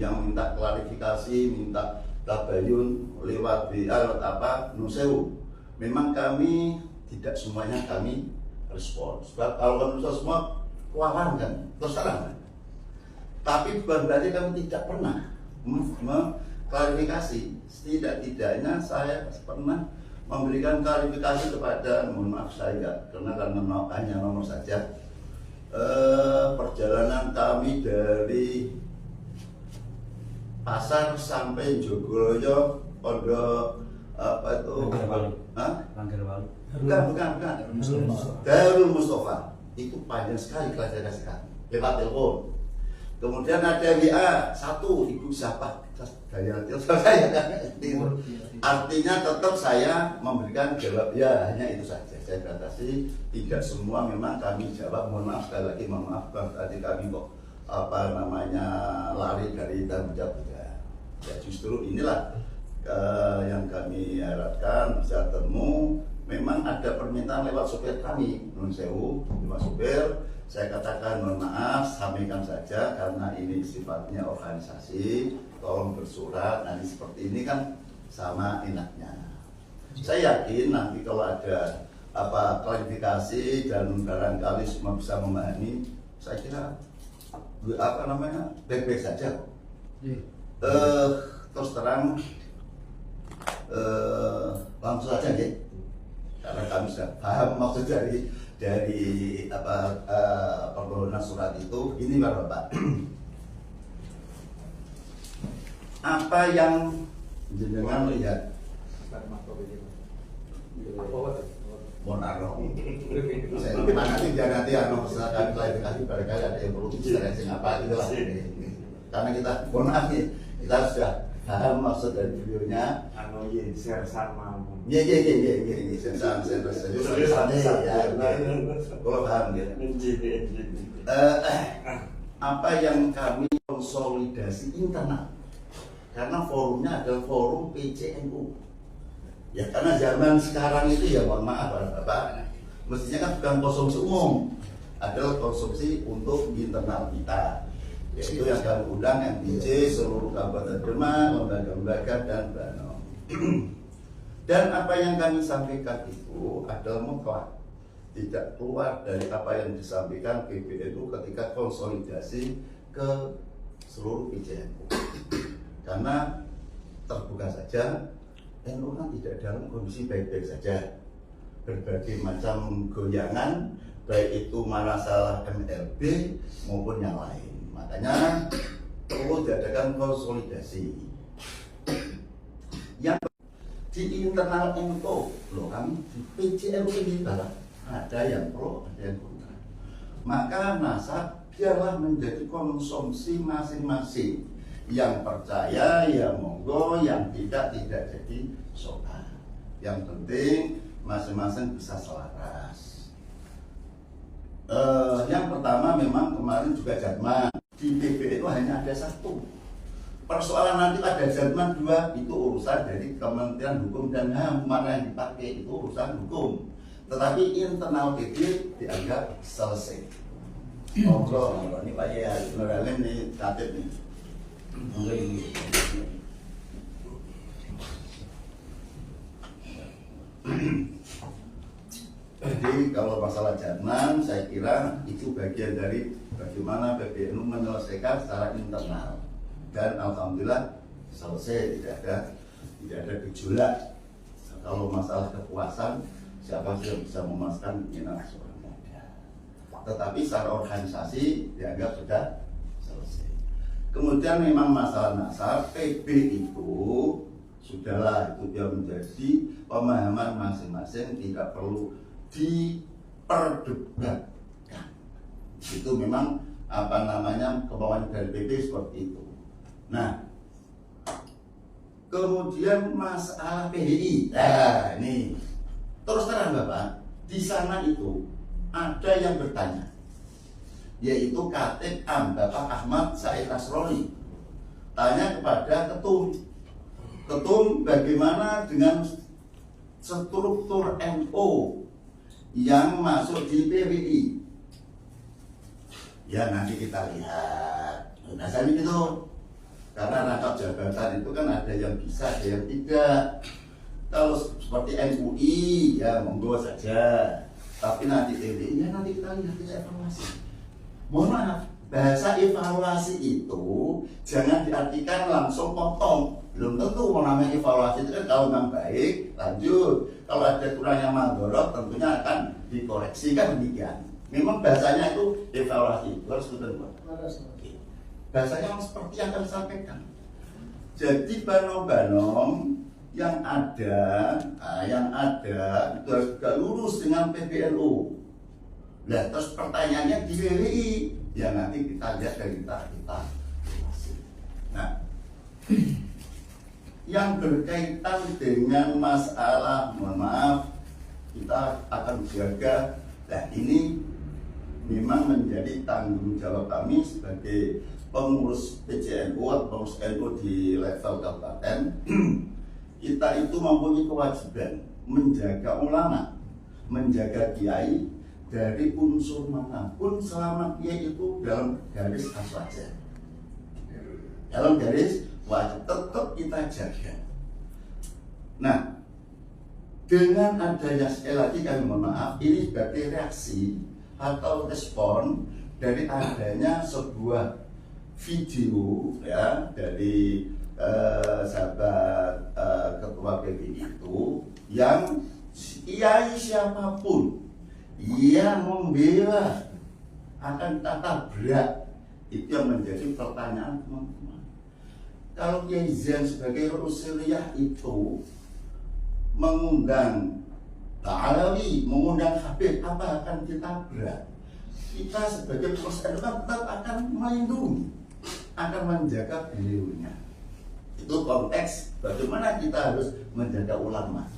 yang minta klarifikasi, minta tabayun lewat WA apa nusewu. Memang kami tidak semuanya kami respon. Sebab kalau manusia semua kewalahan kan, terus terang. Tapi bukan berarti kami tidak pernah mengklarifikasi. Setidak-tidaknya saya pernah memberikan klarifikasi kepada, mohon maaf saya karena hanya nomor saja. Perjalanan kami dari pasar sampai Jogoloyo, pondok apa itu? Bukan. Darul Mustafa. Itu panjang sekali klarifikasi kami lewat telepon. Kemudian ada WA satu, ibu siapa? Saya artinya tetap saya memberikan jawab ya, hanya itu saja. Saya batasi, tidak semua memang kami jawab. Mohon maaf sekali lagi, mohon maaf tadi kami kok lari dari tanggung jawab. Ya justru inilah yang kami harapkan bisa temu. Memang ada permintaan lewat supir kami, nun sewu, lewat supir. Saya katakan mohon maaf, sampaikan saja karena ini sifatnya organisasi. Tolong bersurat. Nanti seperti ini kan sama enaknya. Saya yakin nanti kalau ada klarifikasi dan barangkali semua bisa memahami, saya kira baik-baik saja. Terus terang langsung saja ya. Karena kami sudah paham maksud dari permohonan surat itu. Ini Bapak. Apa yang jenengan lihat? Monarno. Nanti misalkan klarifikasi barangkali ada yang perlu dijelaskan apa gitu lah. Karena kita maaf nih, kita sudah paham maksud dari videonya. Share sama. Iya, share. Kalau paham gitu. Apa yang kami konsolidasi internal? Karena forumnya adalah forum PCNU. Ya karena zaman sekarang itu ya mohon maaf Bapak, mestinya kan bukan konsumsi umum, adalah konsumsi untuk internal kita. Yaitu yang kami undang MPC, seluruh kabupaten Demak, lembaga-lembaga dan Banom. Dan apa yang kami sampaikan itu adalah mutlak, tidak keluar dari apa yang disampaikan PBNU ketika konsolidasi ke seluruh PCNU. Karena terbuka saja, NU kan tidak dalam kondisi baik-baik saja. Berbagai macam goyangan, baik itu masalah MLB maupun yang lain. Makanya perlu diadakan konsolidasi. Yang di internal NU loh, kami di PCNU ini ada yang pro, ada yang kontra. Maka nasab biarlah menjadi konsumsi masing-masing. Yang percaya ya monggo, yang tidak jadi soal. Yang penting masing-masing bisa selaras. Yang pertama memang kemarin juga jadman di PP itu hanya ada satu. Persoalan nanti ada jadman dua, itu urusan dari Kementerian Hukum dan HAM, mana yang dipakai itu urusan hukum. Tetapi internal PP dianggap selesai. Ngobrol, ini Pak ya, Nurhalim nih, Katib nih. Jadi kalau masalah jadman, saya kira itu bagian dari bagaimana PBNU menyelesaikan secara internal. Dan alhamdulillah selesai, tidak ada gejolak. Kalau masalah kekuasaan, siapa sih yang bisa memuaskan keinginan seorang muda. Tetapi secara organisasi dianggap sudah selesai. Kemudian memang masalah nasab PB itu sudahlah, itu dia menjadi pemahaman masing-masing, tidak perlu diperdebatkan. Itu memang kemauan dari PB seperti itu. Nah, kemudian masalah PDI. Nah, ini terus terang Bapak, di sana itu ada yang bertanya, yaitu Katib Bapak Ahmad Said Asrori, tanya kepada ketum bagaimana dengan struktur NU yang masuk di PWI. Ya nanti kita lihat. Nah saya itu Karena rangkap jabatan itu kan ada yang bisa, ada yang tidak. Kalau seperti MUI ya monggo saja. Tapi nanti PBI ya nanti kita lihat, kita evaluasi. Mohon maaf, bahasa evaluasi itu jangan diartikan langsung potong. Belum tentu mau namanya evaluasi itu kan kalau memang baik lanjut, kalau ada kurangnya mandorot tentunya akan dikoreksi, kan demikian. Memang bahasanya itu evaluasi, harus betul. Bahasanya seperti yang kami sampaikan. Jadi banom-banom yang ada itu harus juga lurus dengan PBNU. Nah, terus pertanyaannya di WWI, ya nanti kita lihat dari kita. Nah, yang berkaitan dengan masalah, mohon maaf, kita akan jaga. Nah, ini memang menjadi tanggung jawab kami sebagai pengurus PCNU atau pengurus NU di level kabupaten. Kita itu mempunyai kewajiban menjaga ulama, menjaga kiai dari unsur manapun selama kiai itu dalam garis wajar. Dalam garis wajar tetap kita jaga. Nah, dengan adanya, sekali lagi kami mohon maaf, ini sebagai reaksi atau respon dari adanya sebuah video ya dari sahabat ketua PBI itu yang kiai siapapun yang membela akan tata berat, itu yang menjadi pertanyaan teman-teman. Kalau Kiai Zain sebagai Rasulullah itu mengundang Ta'alawi, mengundang Habib, apa akan kita berat? Kita sebagai pengurus tetap akan melindungi, akan menjaga beliaunya. Itu konteks bagaimana kita harus menjaga ulama.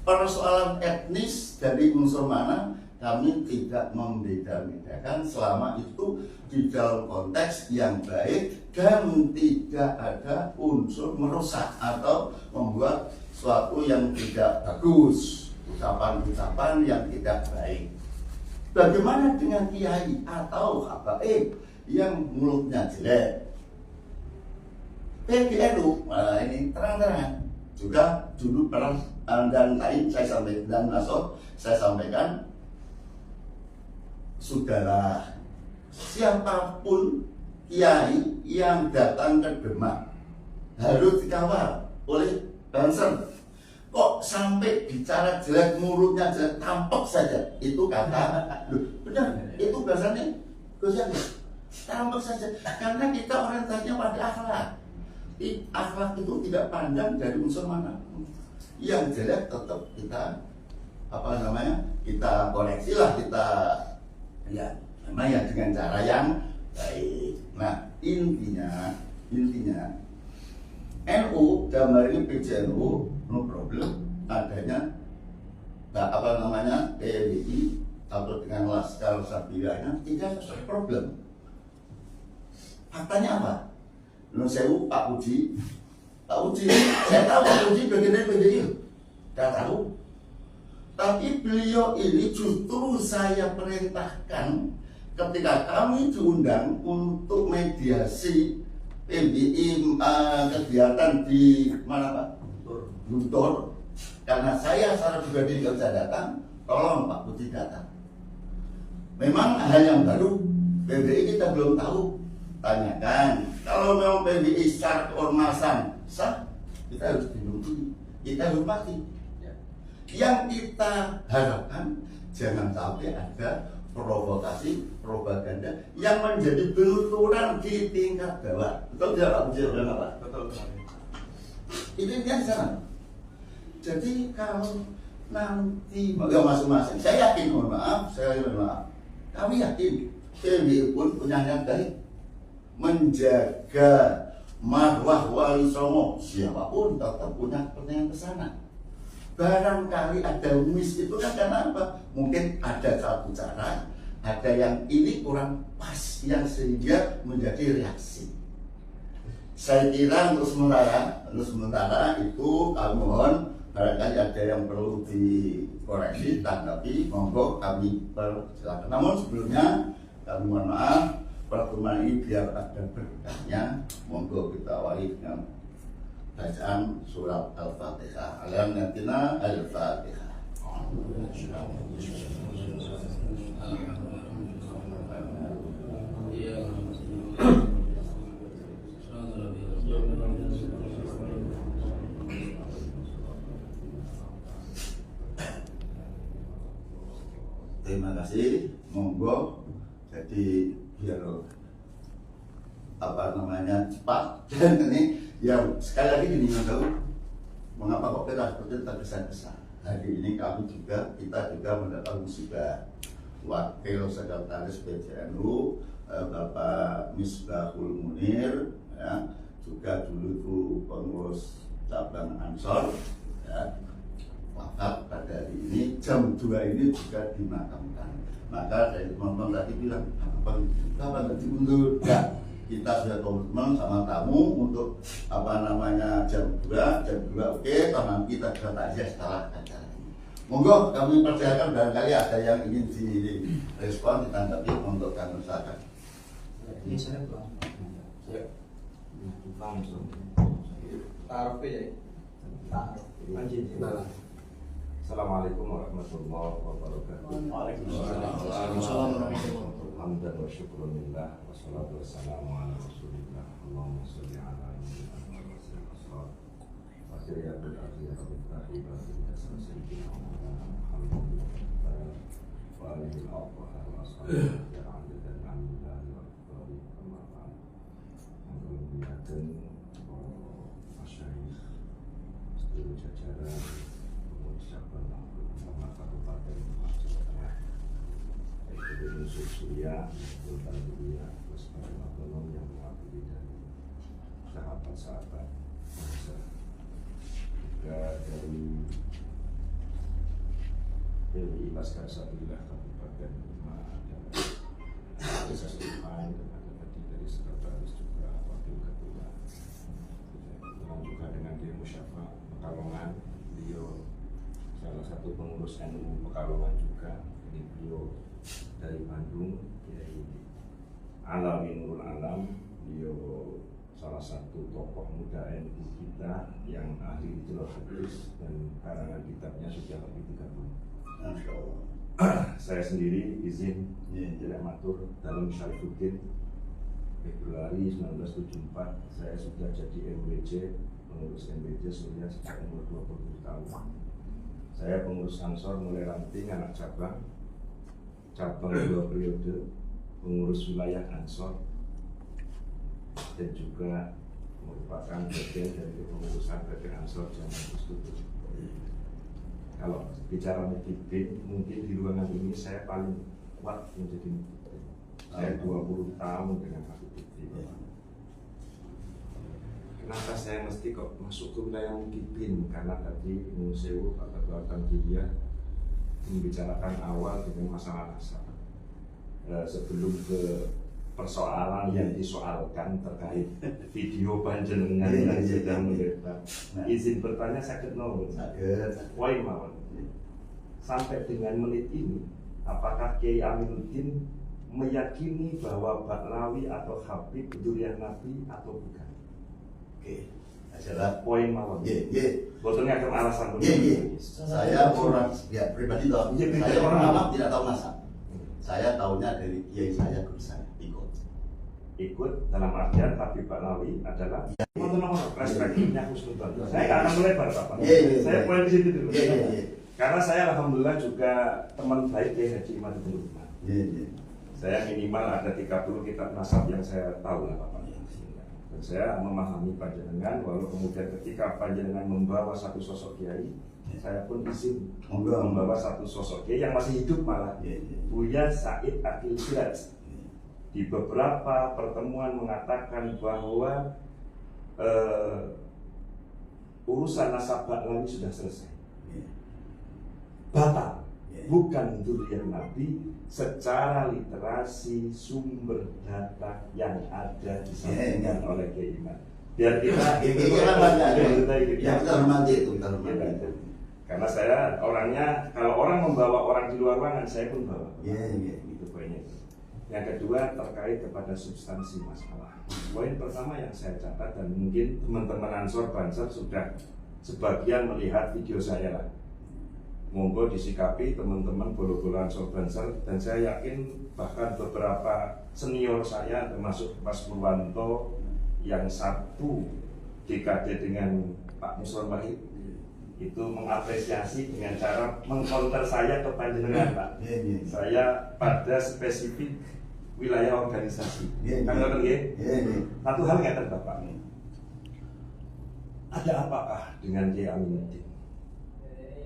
Persoalan etnis dari unsur mana kami tidak membeda-bedakan selama itu di dalam konteks yang baik dan tidak ada unsur merusak atau membuat sesuatu yang tidak bagus, ucapan-ucapan yang tidak baik. Bagaimana dengan kiai atau habaib yang mulutnya jelek? PBNU ini terang-terangan juga dulu pernah dan lain saya sampaikan dan Nasor saya sampaikan, sudahlah, siapapun kiai yang datang ke Demak harus dikawal oleh Banser. Kok sampai bicara jelek, mulutnya jelek, tampok saja, itu kata benar, itu bahasanya Gus, tampok saja, karena kita orientasinya pada akhlak. Akhlak itu tidak pandang dari unsur mana. Yang jelek tetap kita kita koreksi lah, kita ya namanya dengan cara yang baik. Nah, intinya NU dalam hal ini PCNU no problem adanya PBI atau dengan Laskar Sabiranya tidak ada problem. Faktanya apa? Sewu Pak Puji, saya tahu Pak Puji bagian dari PBI, saya tahu. Tapi beliau ini justru saya perintahkan ketika kami diundang untuk mediasi PBI kegiatan di mana Pak? Guntur. Karena saya secara pribadi nggak bisa datang, tolong Pak Puji datang. Memang hal yang baru, PBI kita belum tahu. Tanyakan, kalau memang PBI secara keormasan sah, kita harus dilindungi, kita hormati. Yang kita harapkan jangan sampai ada provokasi, propaganda yang menjadi benturan di tingkat bawah. Betul tidak Pak Bujir? Betul. Ini yang sana. Jadi kalau nanti masing-masing, saya yakin, mohon maaf, kami yakin PBI pun punya niat baik menjaga marwah Wali Songo, siapapun tetap punya kepentingan ke sana. Barangkali ada miss itu kan karena apa? Mungkin ada satu cara, ada yang ini kurang pas, yang sehingga menjadi reaksi. Saya kira untuk sementara itu kami mohon, barangkali ada yang perlu dikoreksi, tanggapi, monggo kami persilakan. Namun sebelumnya kami mohon maaf, pertemuan ini biar ada berkahnya, monggo kita awali dengan bacaan surat Al-Fatihah. Alhamdulillah Al-Fatihah. Terima kasih, monggo. Jadi biar cepat dan ini ya sekali lagi ini tahu mengapa kok kita seperti tergesa-gesa. Hari ini kita juga mendapat musibah Wakil Sekretaris PJNU Bapak Misbahul Munir, ya, juga dulu itu pengurus cabang Ansor, ya, wafat pada hari ini jam 2 ini juga dimakamkan. Maka dari teman-teman tadi bilang kapan nggak diundur? Ya, kita sudah komitmen sama tamu untuk jam 2 oke, taman kita sudah takziah setelah acara ini. Monggo kami percayakan barangkali ada yang ingin direspon, ditanggapi untuk kami usahakan. Ini saya belum. Saya taruh ya. Taruh. Assalamualaikum warahmatullahi wabarakatuh. Waalaikumsalam. Alhamdulillah wa syukurillah wassalatu wassalamu ala rasulillah. Allahumma sholli ala Muhammad wa sallim. Ya Rabbil alamin wa sayyidina Muhammad wa alihi wa ashabihi ya rabbil alamin wa barik amma ba'd. Kemudian masyayikh seluruh jajaran Kabupaten Jawa Tengah, Yusuf Surya, Sultan Dunia, terus para ekonom yang mewakili dari sahabat-sahabat bangsa, juga dari PWI Laskar Sabilillah Kabupaten dan Desa Sukai, dan ada tadi dari sekretaris juga wakil ketua, dan juga dengan Kiai Musyafa Pekalongan, beliau salah satu pengurus NU Pekalongan juga. Ini beliau dari Bandung, Kiai Alamin Nurul Alam. Beliau salah satu tokoh muda NU kita yang ahli ijazah hadis dan karangan kitabnya sudah lebih 30. Saya sendiri izin tidak matur dalam Syarifuddin Februari 1974 saya sudah jadi MWJ, pengurus MWJ Surya sejak umur 20 tahun. Saya pengurus Ansor mulai ranting anak cabang 2 periode, pengurus wilayah Ansor, dan juga merupakan bagian dari pengurusan PT Ansor zaman Gus. Kalau bicara Mekibin, mungkin di ruangan ini saya paling kuat menjadi Mekibin. Saya 20 tahun dengan Mekibin. Kenapa saya mesti kok masuk ke wilayah Mukibin? Karena tadi Museum Pak Ketua Tamjidiyah membicarakan awal dengan masalah nasab. Sebelum ke persoalan yang disoalkan terkait video panjenengan yang sedang mendebat, izin bertanya sakit nomor. Woi mawon. Sampai dengan menit ini, apakah Kiai Aminuddin meyakini bahwa Baklawi atau Habib durian Nabi atau bukan? Oke, adalah poin mawon. Botolnya akan alasan. Saya orang ya pribadi toh. Saya orang awam tidak tahu nasab. Saya tahunya dari kiai saya, guru saya ikut dalam artian Habib Baklawi adalah perspektifnya Husnudzon. Saya nggak akan melebar Bapak. Saya poin di situ dulu. Karena saya alhamdulillah juga teman baik Kiai Haji Imaduddin Utsman. Saya minimal ada 30 kitab nasab yang saya tahu lah Bapak. Dan saya memahami panjenengan, walau kemudian ketika panjenengan membawa satu sosok kiai, saya pun izin membawa satu sosok kiai yang masih hidup malah, Buya Said Akil Siraj. Di beberapa pertemuan mengatakan bahwa urusan nasab Baklawi sudah selesai, batal, bukan durian Nabi. Secara literasi sumber data yang ada disampaikan oleh Kiai Iman. Biar kita hormati itu. Karena saya orangnya, kalau orang membawa orang di luar ruangan, saya pun bawa. Itu poinnya. Yang kedua terkait kepada substansi masalah. Poin pertama yang saya catat, dan mungkin teman-teman Ansor Banser sudah sebagian melihat video saya lah. Monggo disikapi teman-teman bolo-bolo Ansor Banser, dan saya yakin bahkan beberapa senior saya termasuk Mas Purwanto yang satu dekade dengan Pak Musron Wahid itu mengapresiasi dengan cara mengcounter saya ke panjenengan, Pak. Saya pada spesifik wilayah organisasi. Kan ngoten nggih? Satu hal ngeten Bapak. Ada apakah dengan Kiai Aminuddin?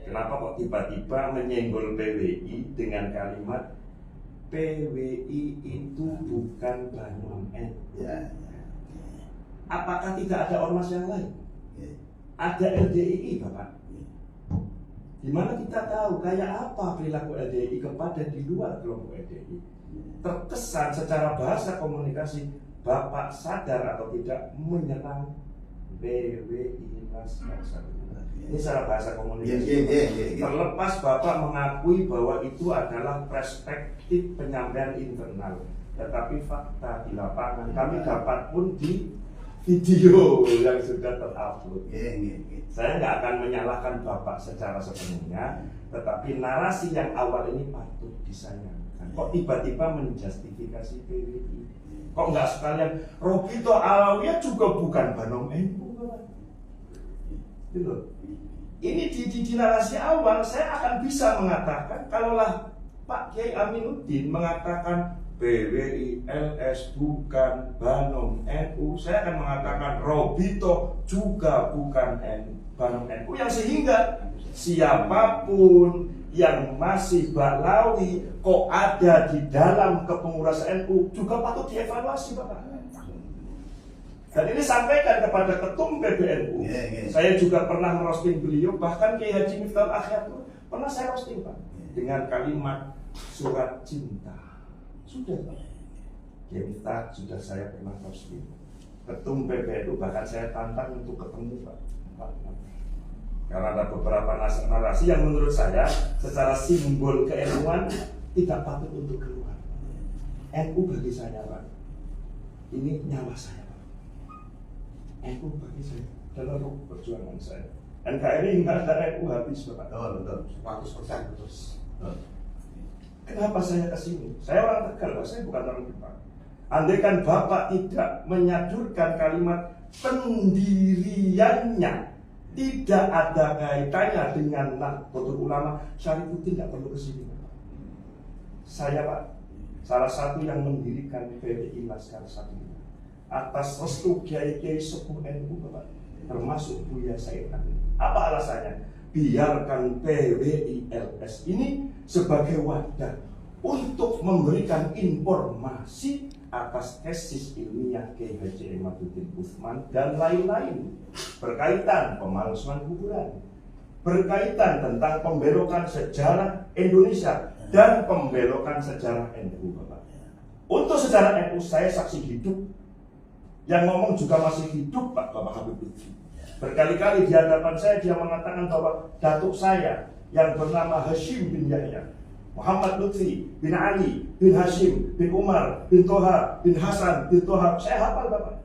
Kenapa kok tiba-tiba menyenggol PWI dengan kalimat PWI itu bukan Bangun NU? Apakah tidak ada ormas yang lain? Ada LDII, Bapak. Di mana kita tahu kayak apa perilaku LDII kepada di luar kelompok LDII. Terkesan secara bahasa komunikasi Bapak sadar atau tidak menyerang PWI Laskar Saruna. Ini secara bahasa komunikasi. Terlepas Bapak mengakui bahwa itu adalah perspektif penyampaian internal, tetapi fakta di lapangan kami dapat pun di video yang sudah terupload. Saya nggak akan menyalahkan Bapak secara sepenuhnya, tetapi narasi yang awal ini patut disayangkan. Kok tiba-tiba menjustifikasi PWI? Kok nggak sekalian Robito Alawiyah juga bukan Banung NU, Bapak? Gitu. Ini di narasi awal saya akan bisa mengatakan, kalaulah Pak Kiai Aminuddin mengatakan PWI LS bukan Banung NU, saya akan mengatakan Robito juga bukan Banung NU, yang sehingga siapapun yang masih Baklawi kok ada di dalam kepengurusan NU juga patut dievaluasi, Bapak. Dan ini sampaikan kepada ketum PBNU. Saya juga pernah merosting beliau, bahkan Kiai Haji Miftahul Akhyar pernah saya roasting, Pak, dengan kalimat surat cinta. Sudah, Pak. Kiai Miftah sudah saya pernah roasting. Ketum PBNU bahkan saya tantang untuk ketemu, Pak. Karena ada beberapa narasi yang menurut saya secara simbol keilmuan tidak patut untuk keluar. NU bagi saya, Pak, ini nyawa saya, Pak. NU bagi saya adalah ruh perjuangan saya. NKRI nggak ada NU habis, Bapak. Betul. 100% betul. Kenapa saya kesini? Saya orang Tegal, Pak. Saya bukan orang Jepang. Andaikan Bapak tidak menyadurkan kalimat pendiriannya tidak ada kaitannya dengan Nahdlatul Ulama, Syarifuddin tidak perlu kesini, Pak. Saya, Pak, salah satu yang mendirikan PWI Laskar Saruna atas restu kiai-kiai sepuh NU, Bapak, termasuk Buya Said Akil. Apa alasannya? Biarkan PWI LS ini sebagai wadah untuk memberikan informasi atas tesis ilmiah Kiai Haji Imaduddin Utsman dan lain-lain berkaitan pemalsuan kuburan, berkaitan tentang pembelokan sejarah Indonesia dan pembelokan sejarah NU, Bapak. Untuk sejarah NU saya saksi hidup. Yang ngomong juga masih hidup, Pak, Bapak Habib Lutfi. Berkali-kali di hadapan saya dia mengatakan bahwa datuk saya yang bernama Hashim bin Yahya, Muhammad Lutfi bin Ali bin Hashim bin Umar bin Toha bin Hasan bin Toha, saya hafal, Bapak.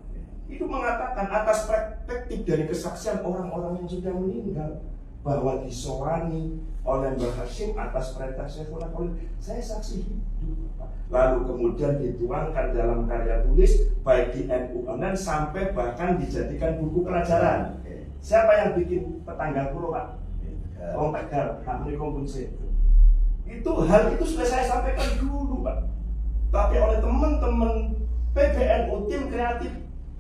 Itu mengatakan atas perspektif dari kesaksian orang-orang yang sudah meninggal bahwa disorani oleh Mbah Hashim atas perintah Syekhul Qaul. Saya saksi hidup, Bapak. Lalu kemudian dituangkan dalam karya tulis baik di NU online sampai bahkan dijadikan buku pelajaran. Siapa yang bikin? Tetangga pulau, Pak. Orang Tegal, Ahli Kompunse. Itu hal itu sudah saya sampaikan dulu, Pak. Tapi oleh teman-teman PBNU tim kreatif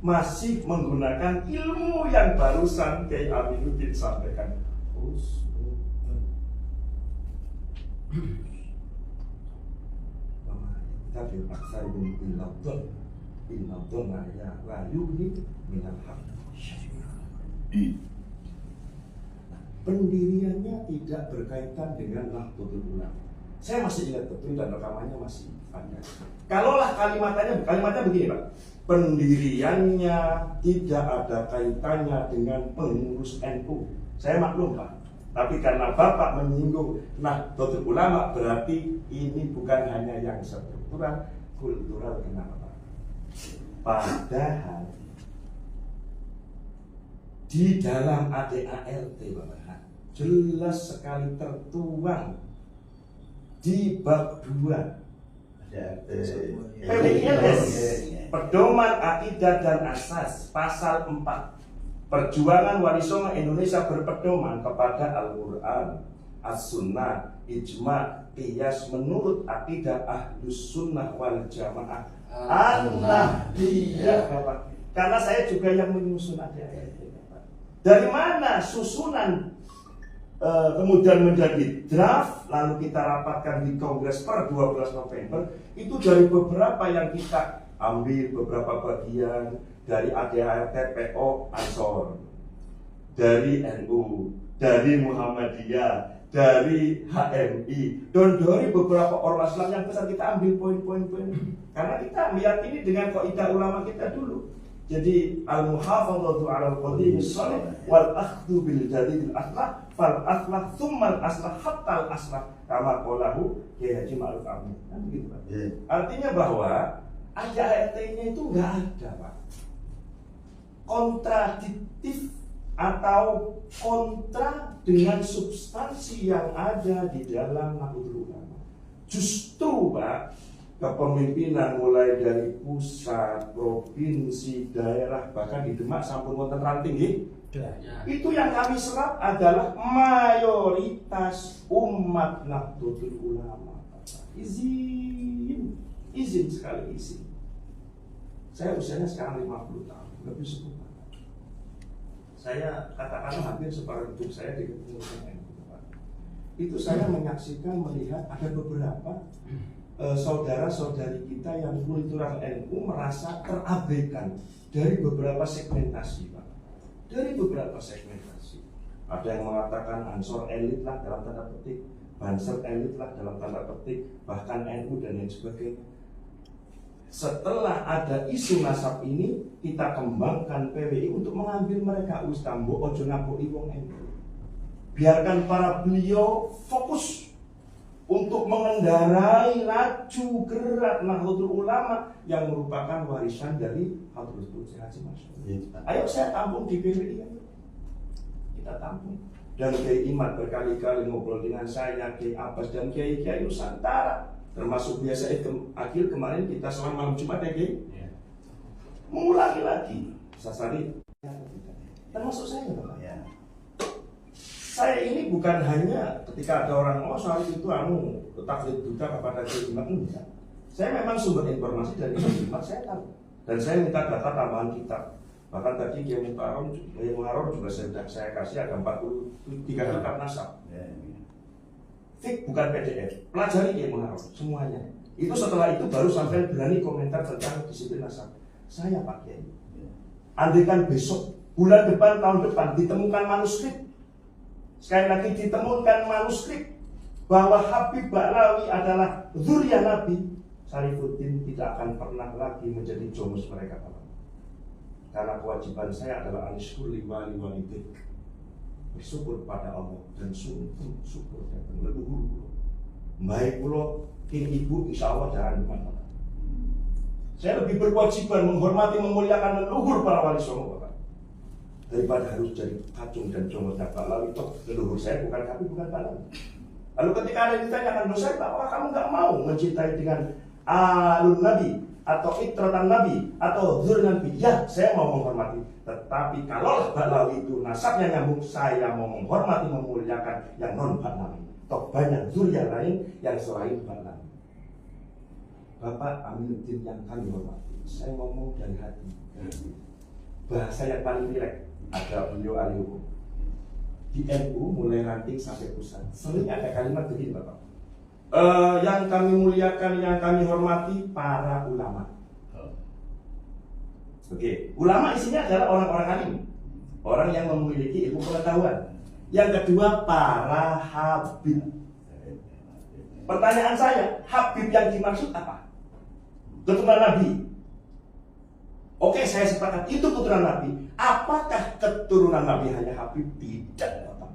masih menggunakan ilmu yang barusan Kiai Aminuddin sampaikan. Tapi paksa ini inabdon ya layu ini minal haq. Pendiriannya tidak berkaitan dengan Nahdlatul Ulama. Saya masih ingat betul dan rekamannya masih ada. Kalaulah kalimatnya begini, Pak. Pendiriannya tidak ada kaitannya dengan pengurus NU. Saya maklum, Pak. Tapi karena Bapak menyinggung Nahdlatul Ulama, berarti ini bukan hanya yang struktural, kultural. Kenapa? Padahal di dalam ADART Bapak jelas sekali tertuang di bab 2 PWILS, Pedoman Akidah dan Asas, pasal 4. Perjuangan Wali Songo Indonesia berpedoman kepada Al-Quran, As-Sunnah, Ijma, Qiyas menurut akidah Ahlus Sunnah wal Jamaah An-Nahdiyah, Bapak. Karena saya juga yang menyusun ADART, Bapak. Dari mana susunan kemudian menjadi draft, lalu kita rapatkan di Kongres per 12 November, itu dari beberapa yang kita ambil beberapa bagian dari ADART PO Ansor, dari NU, dari Muhammadiyah, dari HMI, dan dari beberapa ormas Islam yang besar. Kita ambil poin-poin karena kita meyakini dengan kaidah ulama kita dulu. Jadi al-muhafadzatu 'alal qadimis shalih wal akhdhu bil jadidil aslah fal aslah tsummal aslah hatta al aslah kama qalahu Kiai Haji Ma'ruf Amin. Kan begitu, Pak. Artinya bahwa ADART-nya itu enggak ada, Pak, kontradiktif atau kontra dengan substansi yang ada di dalam Nahdlatul Ulama. Justru, Pak, kepemimpinan mulai dari pusat, provinsi, daerah, bahkan di Demak sampun wonten ranting itu yang kami serap adalah mayoritas umat Nahdlatul Ulama. Izin sekali izin. Saya usianya sekarang 50 tahun, lebih 10 tahun. Saya katakanlah hampir separuh hidup saya di kepengurusan NU. Itu saya menyaksikan, melihat ada beberapa saudara-saudari kita yang kultural NU merasa terabaikan dari beberapa segmentasi, Pak. Dari beberapa segmentasi. Ada yang mengatakan Ansor elit lah dalam tanda petik, Banser elit lah dalam tanda petik, bahkan NU dan lain sebagainya. Setelah ada isu nasab ini, kita kembangkan PWI untuk mengambil mereka. Ustambo ojo ngapoi wong NU. Biarkan para beliau fokus untuk mengendarai laju gerak Nahdlatul Ulama yang merupakan warisan dari Hadratul Haji Masyur. Ayo saya tampung di PWI, kita tampung. Dan Kiai Imad berkali-kali ngobrol dengan saya, Kiai Abbas dan Kiai Nusantara, termasuk biasa akhir kemarin kita selama malam Jumat ya Kiai, mengulangi lagi Sasari, termasuk saya, Bapak. Saya ini bukan hanya ketika ada orang soal itu taklid duta kepada Kiai Imad, enggak. Saya memang sumber informasi dari Kiai Imad saya tahu, dan saya minta data tambahan kitab. Bahkan tadi Kiai Muharram juga saya kasih ada 43 kitab nasab. Fik bukan PDF, pelajari Kiai Muharram semuanya. Itu setelah itu baru sampai berani komentar tentang disiplin nasab. Saya Pak Kiai, andaikan besok, bulan depan, tahun depan ditemukan manuskrip, sekali lagi ditemukan manuskrip bahwa Habib Ba'lawi adalah dzurriyyah Nabi, Syarifuddin tidak akan pernah lagi menjadi jomus mereka, Pak. Karena kewajiban saya adalah anishkurli wali walidik, bersyukur pada Allah dan syukur dan leluhur kula. Baik kula ing ibu insya Allah jangan dimana. Saya lebih berkewajiban menghormati, memuliakan leluhur para wali songo, Bapak, daripada harus jadi kacung dan jomosnya Pak Lawi. Toh leluhur saya bukan kami, bukan Pak Lawi. Lalu ketika ada yang ditanyakan dosa, apakah kamu nggak mau mencintai dengan alun Nabi atau itratan Nabi atau zur Nabi? Ya, saya mau menghormati. Tetapi kalau Ba'lawi itu nasabnya nyambung, saya mau menghormati, memuliakan yang non Ba'lawi. Toh banyak zur yang lain yang selain Ba'lawi. Bapak Aminuddin yang kami hormati, saya ngomong dari hati. Bahasa yang paling rileks, ada beliau ahli hukum di NU mulai ranting sampai pusat. Sering ada kalimat begini, Bapak. Yang kami muliakan, yang kami hormati para ulama. Oke, ulama isinya adalah orang-orang alim, orang yang memiliki ilmu pengetahuan. Yang kedua, para habib. Pertanyaan saya, habib yang dimaksud apa? Keturunan Nabi. Oke, saya sepakat itu keturunan Nabi. Apakah keturunan Nabi hanya habib? Tidak, Bapak.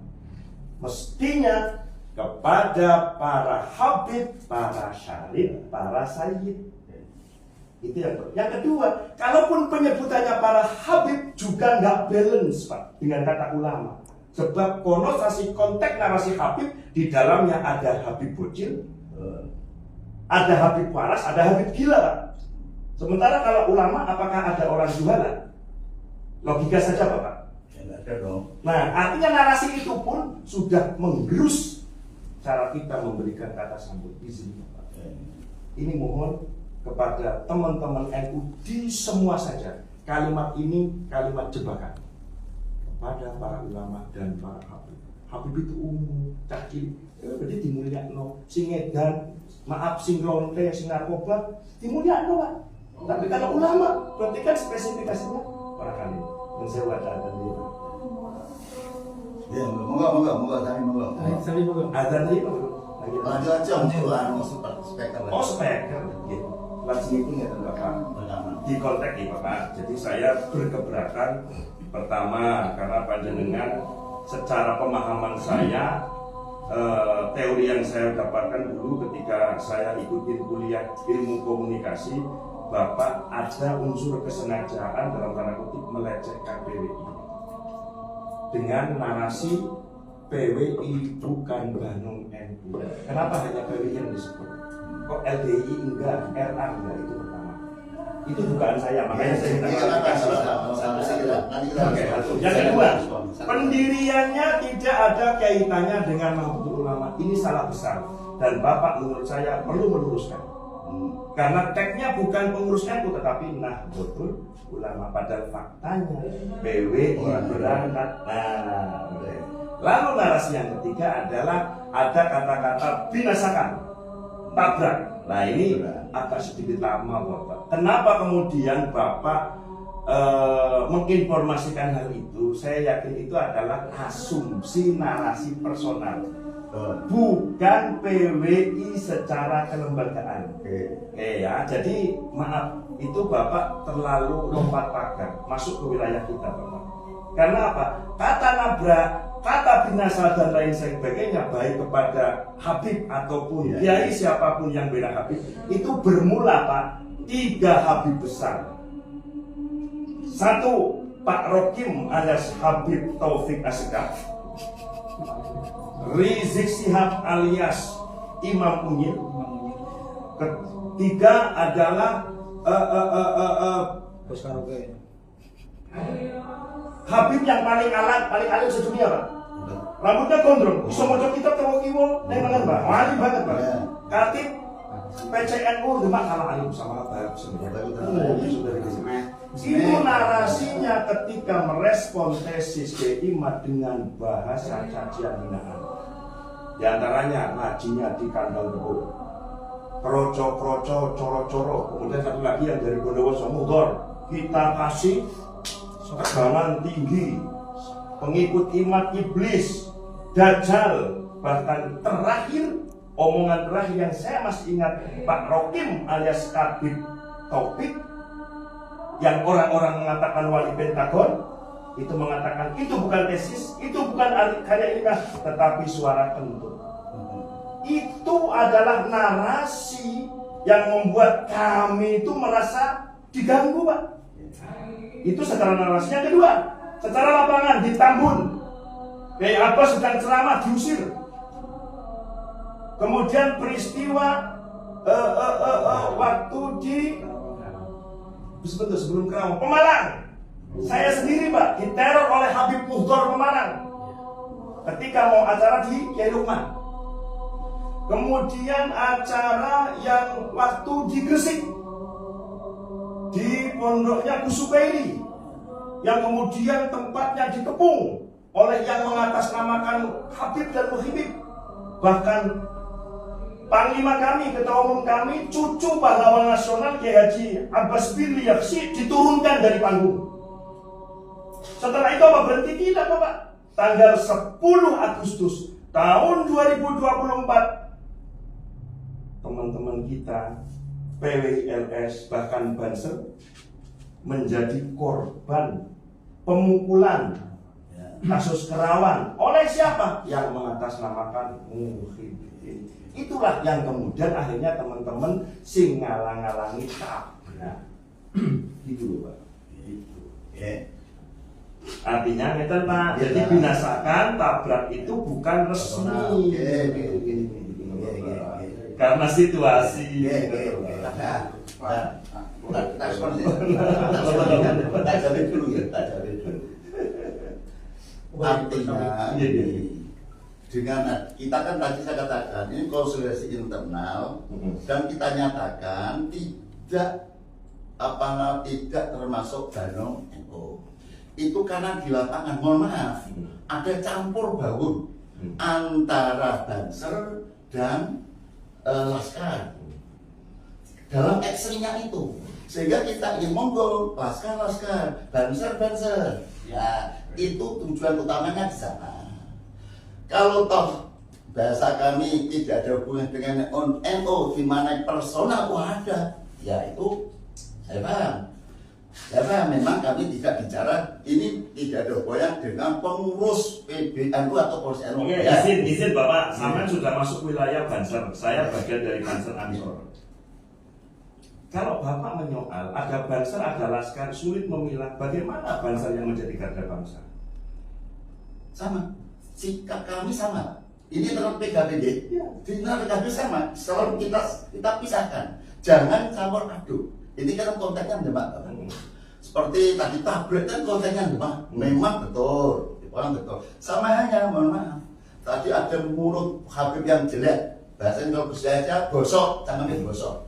Mestinya kepada para habib, para syarif, para sayyid. Itu yang kedua, kalaupun penyebutannya para habib juga nggak balance Pak dengan kata ulama. Sebab konotasi konteks narasi habib di dalamnya ada habib bocil, ada habib waras, ada habib gila Pak. Sementara kalau ulama apakah ada orang jualan? Logika saja Bapak. Ya, ada dong. Nah artinya narasi itu pun sudah menggerus cara kita memberikan kata sambut. Izin Bapak. Ini mohon kepada teman-teman NU di semua saja, kalimat ini kalimat jebakan kepada para ulama dan para habib. Habib itu umum, cakil, berarti dimulyakno, sing edan, maaf sing lonte, sing narkoba, dimulyakno Pak. Tapi kalau ulama, berarti kan spesifikasinya para kali. Dan saya wadah dan dia. Ya, moga tadi moga. Ada tadi Pak. Lanjut aja untuk speaker. Oh speaker, gitu. Langsung itu ya Bapak. Di konteks ini Bapak. Jadi saya berkeberatan pertama karena panjenengan secara pemahaman saya teori yang saya dapatkan dulu ketika saya ikutin kuliah ilmu komunikasi, Bapak ada unsur kesengajaan dalam tanda kutip melecehkan PWI dengan narasi PWI bukan Banung NU. Kenapa hanya PWI yang disebut? Kok LDI enggak, RA enggak? Itu pertama. Itu dugaan saya, makanya saya minta klarifikasi. Yang kedua, pendiriannya tidak ada kaitannya dengan Nahdlatul Ulama. Ini salah besar dan Bapak menurut saya perlu meluruskan. Karena tagnya bukan pengurus NU tetapi Nahdlatul Ulama. Padahal faktanya PWI berangkat. Nah, lalu narasi yang ketiga adalah ada kata-kata binasakan, tabrak. Nah ini agak sedikit lama Bapak. Kenapa kemudian Bapak menginformasikan hal itu? Saya yakin itu adalah asumsi narasi personal, bukan PWI secara kelembagaan. Ya, jadi maaf itu Bapak terlalu lompat pagar masuk ke wilayah kita Bapak. Karena apa? Kata nabrak, kata binasa dan lain sebagainya baik kepada Habib ataupun kiai siapapun yang bela Habib itu bermula Pak 3 Habib besar. 1 Pak Rokim alias Habib Taufik Asgaf, Rizik Syihab alias Imam Unyil. Ketiga adalah Habib yang paling alim sedunia Pak. Rambutnya gondrong, bisa mojo kita tewo-kiwo nengan Pak. Alim banget Pak. Katib PCNU Demak kalah alim sama Pak sebenarnya. Itu narasinya ketika merespon tesis Imad dengan bahasa cacian hinaan. Di antaranya ngajinya di kandang kebo, kroco-kroco, coro-coro. Kemudian satu lagi yang dari Bondowoso Mudor, kita kasih tegangan tinggi, pengikut Imad iblis, dajjal. Bahkan terakhir, omongan terakhir yang saya masih ingat Pak Rokim alias Habib Taufik yang orang-orang mengatakan wali Pentagon, itu mengatakan itu bukan tesis, itu bukan karya ilmiah, tetapi suara kentut. Itu adalah narasi yang membuat kami itu merasa diganggu Pak. Itu secara narasi. Yang kedua, secara lapangan di Tambun, Kiai Abbas sedang ceramah diusir. Kemudian peristiwa waktu di sebelum Kerawang, Pemalang. Saya sendiri Pak diteror oleh Habib Muhdor Pemalang ketika mau acara di Kiai Lukman. Kemudian acara yang waktu di Gresik di pondoknya Gus Sukairi yang kemudian tempatnya dikepung oleh yang mengatasnamakan Habib dan Muhibib. Bahkan Panglima kami, Ketua Umum kami, cucu pahlawan nasional Kiai Haji Abbas bin Yaksi diturunkan dari panggung. Setelah itu apa berhenti? Tidak Bapak. Tanggal 10 Agustus tahun 2024 teman-teman kita PWILS bahkan Banser menjadi korban pemukulan kasus Kerawang oleh siapa? Yang mengatasnamakan Muhyiddin. Itulah yang kemudian akhirnya teman-teman sing ngalang-ngalangi tabrak. Nah, gitu loh Pak. Gitu. Ya. Artinya ngeten Pak, jadi binasakan tabrak itu bukan resmi. Karena situasi. Tak jawab dulu ya, tak jawab dulu. Artinya dengan kita kan tadi saya katakan ini konsolidasi internal dan kita nyatakan tidak termasuk Danong NU. Itu karena di lapangan, mohon maaf, ada campur baur antara Banser dan Laskar dalam actionnya itu, sehingga kita ingin monggo Laskar, Banser, ya itu tujuan utamanya di sana. Kalau toh bahasa kami tidak ada hubungan dengan NU, di mana personal ada, ya itu saya paham. Memang kami tidak bicara ini tidak ada hubungan dengan pengurus PBNU atau pengurus NU. Oke, ya. izin Bapak, sampean sudah masuk wilayah Banser, saya bagian dari Banser Ansor. Kalau Bapak menyoal, ada Banser, ada Laskar, sulit memilah bagaimana Banser yang menjadi garda bangsa. Sama, sikap kami sama. Ini menurut PKBD, di PKB sama. Selalu kita pisahkan, jangan campur aduk. Ini kan konteksnya mendemak. Seperti tadi tabrak kan konteksnya mendemak. Memang betul, orang betul. Sama hanya, mohon maaf. Tadi ada mulut Habib yang jelek, bahasa kalau saya bosok, tangannya bosok.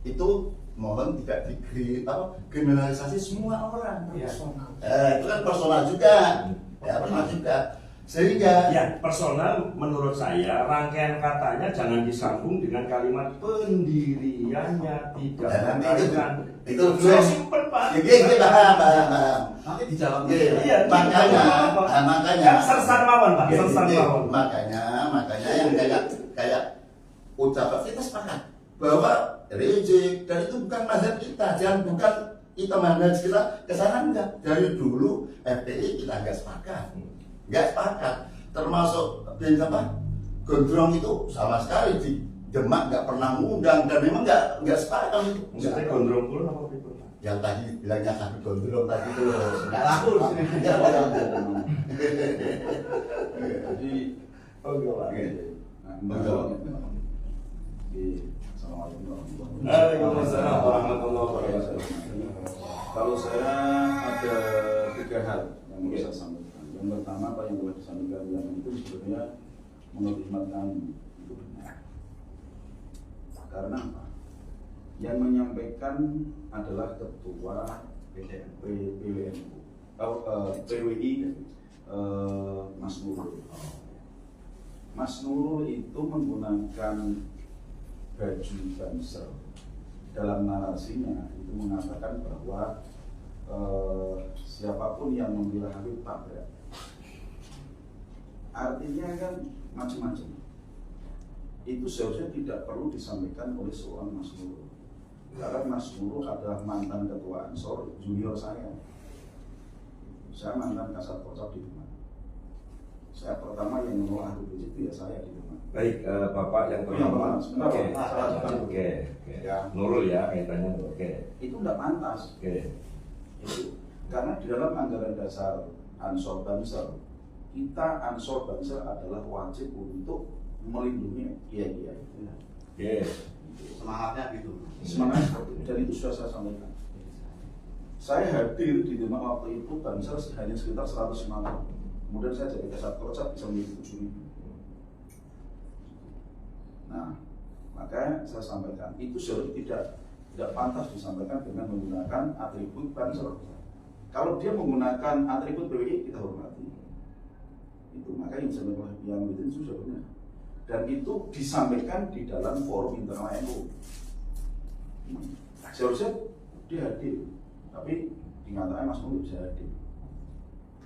Itu mohon tidak generalisasi semua orang. Ya. Itu kan personal juga, ya personal juga. Sehingga ya personal menurut saya rangkaian katanya jangan disambung dengan kalimat pendiriannya tidak mengatakan itu saya simpel Pak. Iya, paham. Nanti dijawab. Iya, makanya sersan mawon Pak, sersan mawon. Makanya yang kayak ucapan kita sepakat bahwa reject dan itu bukan mazhab kita, jangan bukan kita manhaj kita kesana enggak. Dari dulu FPI kita enggak sepakat. Termasuk Gondrong itu sama sekali di Demak nggak pernah ngundang dan memang nggak sepakat itu. Maksudnya Gondrong pun apa itu? Yang tadi bilangnya Habib Gondrong tadi itu Nggak laku di sini. Jadi, Waalaikumsalam warahmatullahi wabarakatuh. Kalau saya ada 3 hal yang mau saya sampaikan. Yang pertama, apa yang telah disampaikan yang itu sebenarnya menurut iman kami itu benar. Karena apa? Yang menyampaikan adalah ketua PWI Mas Nurul. Mas Nurul itu menggunakan baju Banser dalam narasinya itu mengatakan bahwa siapapun yang membela Habib tabrak. Artinya kan macam-macam. Itu seharusnya tidak perlu disampaikan oleh seorang Mas Nurul. Karena Mas Nurul adalah mantan ketua Ansor, junior saya. Saya mantan Kasat Kocap di Demak. Saya pertama yang menolak Habib Rizik itu ya saya di Demak. Baik, Bapak yang pertama. Oke. Ya. Nurul ya kaitannya. Oke. Itu tidak pantas. Oke. Itu karena di dalam anggaran dasar Ansor Banser, kita Ansor Banser adalah wajib untuk melindungi kiai-kiai. Oke. Semangatnya gitu. Semangat seperti itu, dan itu sudah saya sampaikan. Saya hadir di Demak waktu itu Banser hanya sekitar 105 orang. Kemudian saya jadi Kasat Kocap bisa menjadi 7.000. Nah, makanya saya sampaikan itu seharusnya tidak pantas disampaikan dengan menggunakan atribut Banser. Kalau dia menggunakan atribut PWI kita hormati. Itu makanya yang disampaikan oleh yang itu sudah benar. Dan itu disampaikan di dalam forum internal NU. Seharusnya dia hadir, tapi dinyatakan Mas Nurul bisa hadir.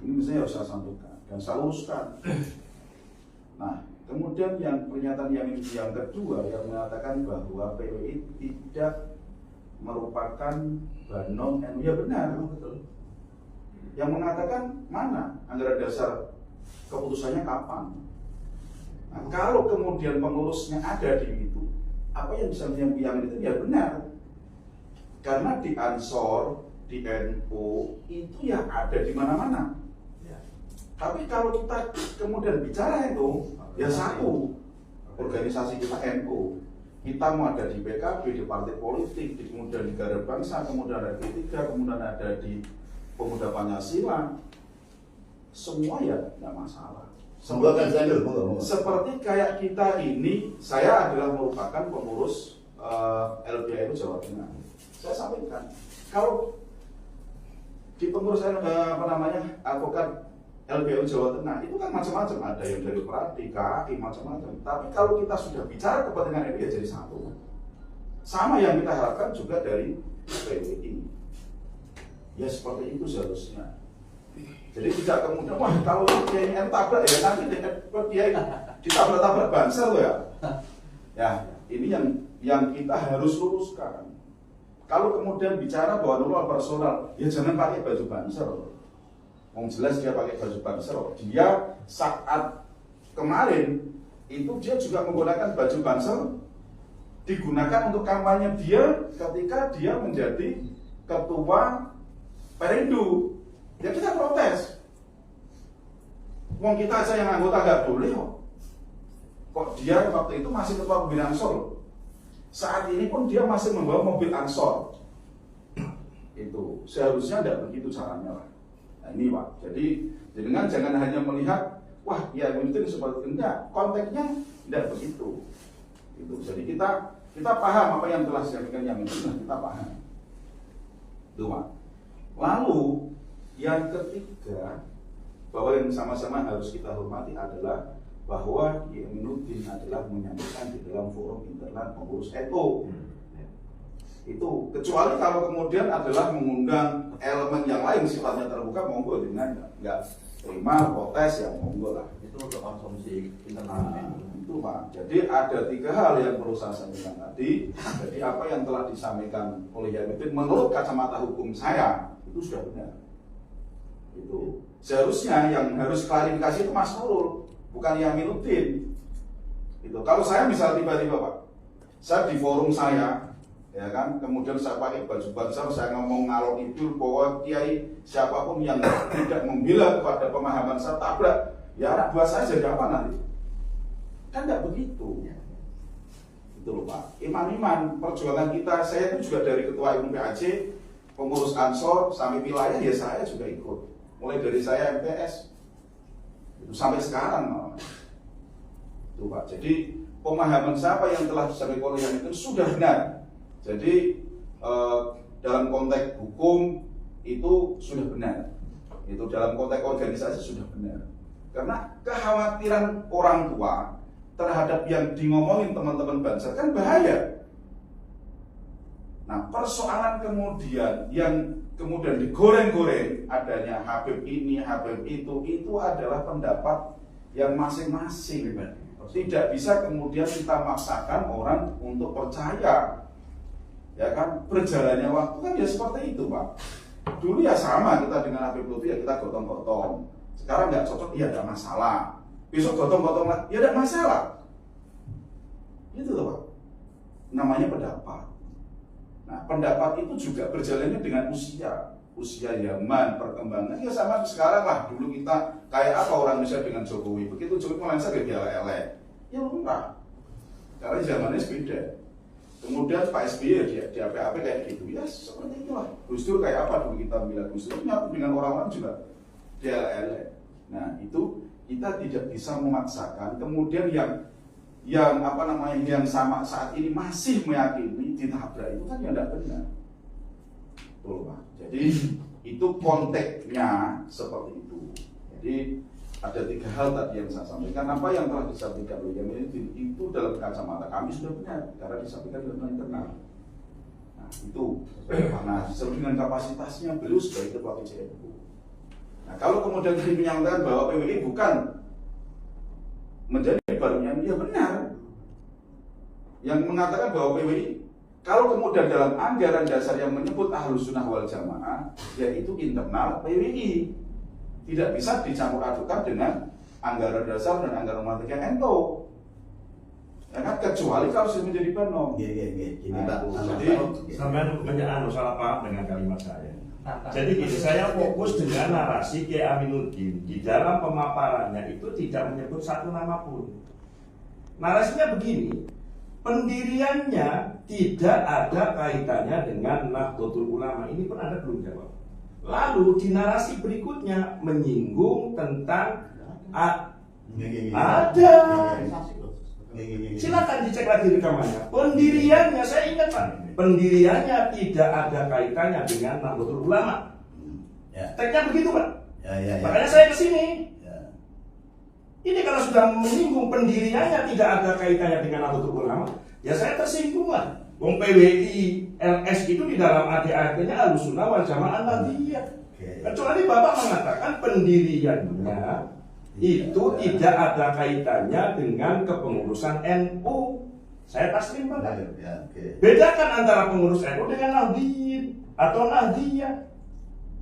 Ini misalnya harus saya sampaikan dan saya luruskan. Nah, kemudian yang pernyataan yang kedua yang mengatakan bahwa PWI tidak merupakan banon NU, ya benar, betul. Yang mengatakan mana anggaran dasar keputusannya kapan? Nah, kalau kemudian pengurusnya ada di itu, apa yang bisa yang itu ya benar. Karena di Ansor, di NU itu ya ada di mana-mana. Ya. Tapi kalau kita kemudian bicara itu, ya satu organisasi kita NU. Kita mau ada di PKB, di partai politik, kemudian di Negara Bangsa, kemudian ada di P3, kemudian ada di Pemuda Pancasila. Semua ya nggak masalah. Seperti kayak kita ini, saya adalah merupakan pengurus LBHNU Jawa Tengah. Saya sampaikan, kalau di pengurus advokat LBHNU Jawa Tengah itu kan macam-macam, ada yang dari Pradi, KAI, macam-macam. Tapi kalau kita sudah bicara kepentingan ini ya jadi satu. Sama yang kita harapkan juga dari PWI. Ya seperti itu seharusnya. Jadi tidak kemudian, wah kalau Kiai tabrak ya nanti Kiai ditabrak-tabrak Banser loh ya. Ya ini yang kita harus luruskan. Kalau kemudian bicara bahwa Nurul personal, ya jangan pakai baju Banser. Mau jelas dia pakai baju Banser. Dia saat kemarin itu dia juga menggunakan baju Banser, digunakan untuk kampanye dia ketika dia menjadi ketua Perindo. Ya kita protes. Wong kita aja yang anggota nggak boleh kok. Kok dia waktu itu masih ketua pembina Ansor. Saat ini pun dia masih membawa mobil Ansor. Itu seharusnya tidak begitu caranya lah. Nah ini Pak. Jadi jangan hanya melihat wah ya itu seperti enggak. Konteksnya tidak begitu. Itu. Jadi kita paham apa yang telah disampaikan yang ini, kita paham. Itu Pak. Lalu yang ketiga, bahwa yang sama-sama harus kita hormati adalah bahwa Ikhwanuddin adalah menyampaikan di dalam forum internal pengurus NU. Itu kecuali kalau kemudian adalah mengundang elemen yang lain sifatnya terbuka, monggo dengan nggak terima protes yang monggo lah. Itu untuk konsumsi internal. Itu Pak. Jadi ada 3 hal yang perlu saya sampaikan tadi. Jadi apa yang telah disampaikan oleh Ikhwanuddin menurut kacamata hukum saya itu sudah benar. Itu seharusnya yang harus klarifikasi itu Mas Nurul, bukan Ikhwanuddin. Itu kalau saya misal tiba-tiba Pak, saya di forum saya, ya kan, kemudian saya pakai baju Banser, saya ngomong ngalor itu bahwa kiai siapapun yang tidak membela kepada pemahaman saya tabrak, ya anak buah saya jadi apa nanti? Kan tidak begitu. Itu loh Pak. Iman-iman perjuangan kita, saya itu juga dari ketua MPAC, pengurus Ansor sampai wilayah ya saya juga ikut. Mulai dari saya MTS itu sampai sekarang malah. Itu Pak. Jadi pemahaman siapa yang telah disampaikan oleh yang itu sudah benar. Jadi dalam konteks hukum itu sudah benar. Itu dalam konteks organisasi sudah benar. Karena kekhawatiran orang tua terhadap yang ngomongin teman-teman Banser kan bahaya. Nah, persoalan kemudian yang kemudian digoreng-goreng adanya Habib ini, Habib itu adalah pendapat yang masing-masing. Tidak bisa kemudian kita maksakan orang untuk percaya. Ya kan, berjalannya waktu kan ya seperti itu Pak. Dulu ya sama kita dengan Habib Lutfi ya kita gotong-gotong. Sekarang nggak cocok, ya ada masalah. Besok gotong-gotong lagi, ya ada masalah. Itu loh Pak. Namanya pendapat. Nah, pendapat itu juga berjalannya dengan usia zaman, perkembangan. Ya sama sekarang lah, dulu kita kayak apa orang Indonesia dengan Jokowi. Begitu Jokowi melenceng ke elek. Ya lumrah. Karena zamannya beda. Kemudian Pak SBY dia di apa kayak gitu. Ya seperti itulah. Gus Dur kayak apa dulu kita bilang Gus Dur nyatu dengan orang-orang juga dia elek. Nah, itu kita tidak bisa memaksakan. Kemudian yang sama saat ini masih meyakini ditabrak itu kan yang tidak benar. Betul Pak. Jadi itu konteksnya seperti itu. Jadi ada 3 hal tadi yang saya sampaikan. Apa yang telah disampaikan oleh Ikhwanuddin itu dalam kacamata kami sudah benar karena disampaikan dalam internal. Nah itu karena sesuai dengan kapasitasnya beliau sebagai ketua PCNU. Nah kalau kemudian dinyatakan bahwa PWI bukan menjadi barunya, ya benar. Yang mengatakan bahwa PWI, kalau kemudian dalam anggaran dasar yang menyebut Ahlus Sunnah wal Jamaah, yaitu internal PWI, tidak bisa dicampur adukan dengan anggaran dasar dan anggaran rumah tangga NU. Ya kan, kecuali kalau sudah menjadi penom. Gini Nah, Pak, jadi Sampai salah paham dengan kalimat saya. Jadi gini, saya fokus dengan narasi Kiai Aminuddin di dalam pemaparannya itu tidak menyebut satu nama pun. Narasinya begini, pendiriannya tidak ada kaitannya dengan Nahdlatul Ulama. Ini pun Anda belum jawab. Lalu di narasi berikutnya menyinggung tentang ada. Silakan dicek lagi rekamannya. Pendiriannya, saya ingat Pak, pendiriannya tidak ada kaitannya dengan Nahdlatul Ulama. Ya. Teksnya begitu Pak. Ya. Makanya saya kesini. Ya. Ini kalau sudah menyinggung pendiriannya tidak ada kaitannya dengan Nahdlatul Ulama, ya saya tersinggung lah. Wong PWI LS itu di dalam ADART-nya Ahlussunnah wal Jamaah Nahdliyah. Kecuali Bapak mengatakan pendiriannya itu tidak ada kaitannya dengan kepengurusan NU. Saya taslim banget. Bedakan antara pengurus NU dengan Nahdliyin atau Nahdliyah.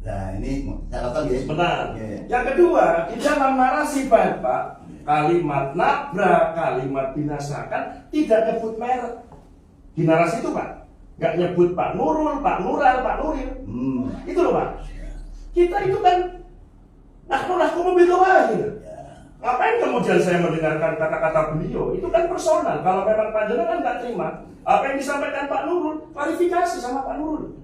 Nah ini catatan ya. Benar. Yang kedua, di dalam narasi Bapak, kalimat nabrak, kalimat binasakan tidak nyebut merek. Di narasi itu Pak, nggak nyebut Pak Nurul, Pak Nural, Pak Nuril. Itu loh Pak. Kita itu kan nahku mobil doang gitu. Ngapain kemudian saya mendengarkan kata-kata beliau? Itu kan personal. Kalau memang panjenengan kan nggak terima apa yang disampaikan Pak Nurul, klarifikasi sama Pak Nurul.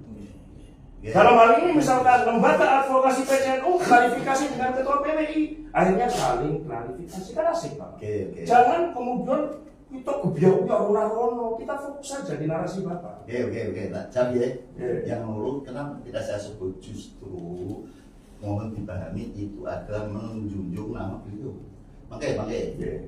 Dalam hal ini misalkan lembaga advokasi PCNU klarifikasi dengan ketua PWI, akhirnya saling klarifikasi, kan asik Pak. Jangan kemudian kita kebiau-biau rono, kita fokus saja di narasi Bapak. Oke. Nah, jadi yang Nurul kenapa tidak saya sebut, justru mohon dipahami itu adalah menjunjung nama beliau. Makanya.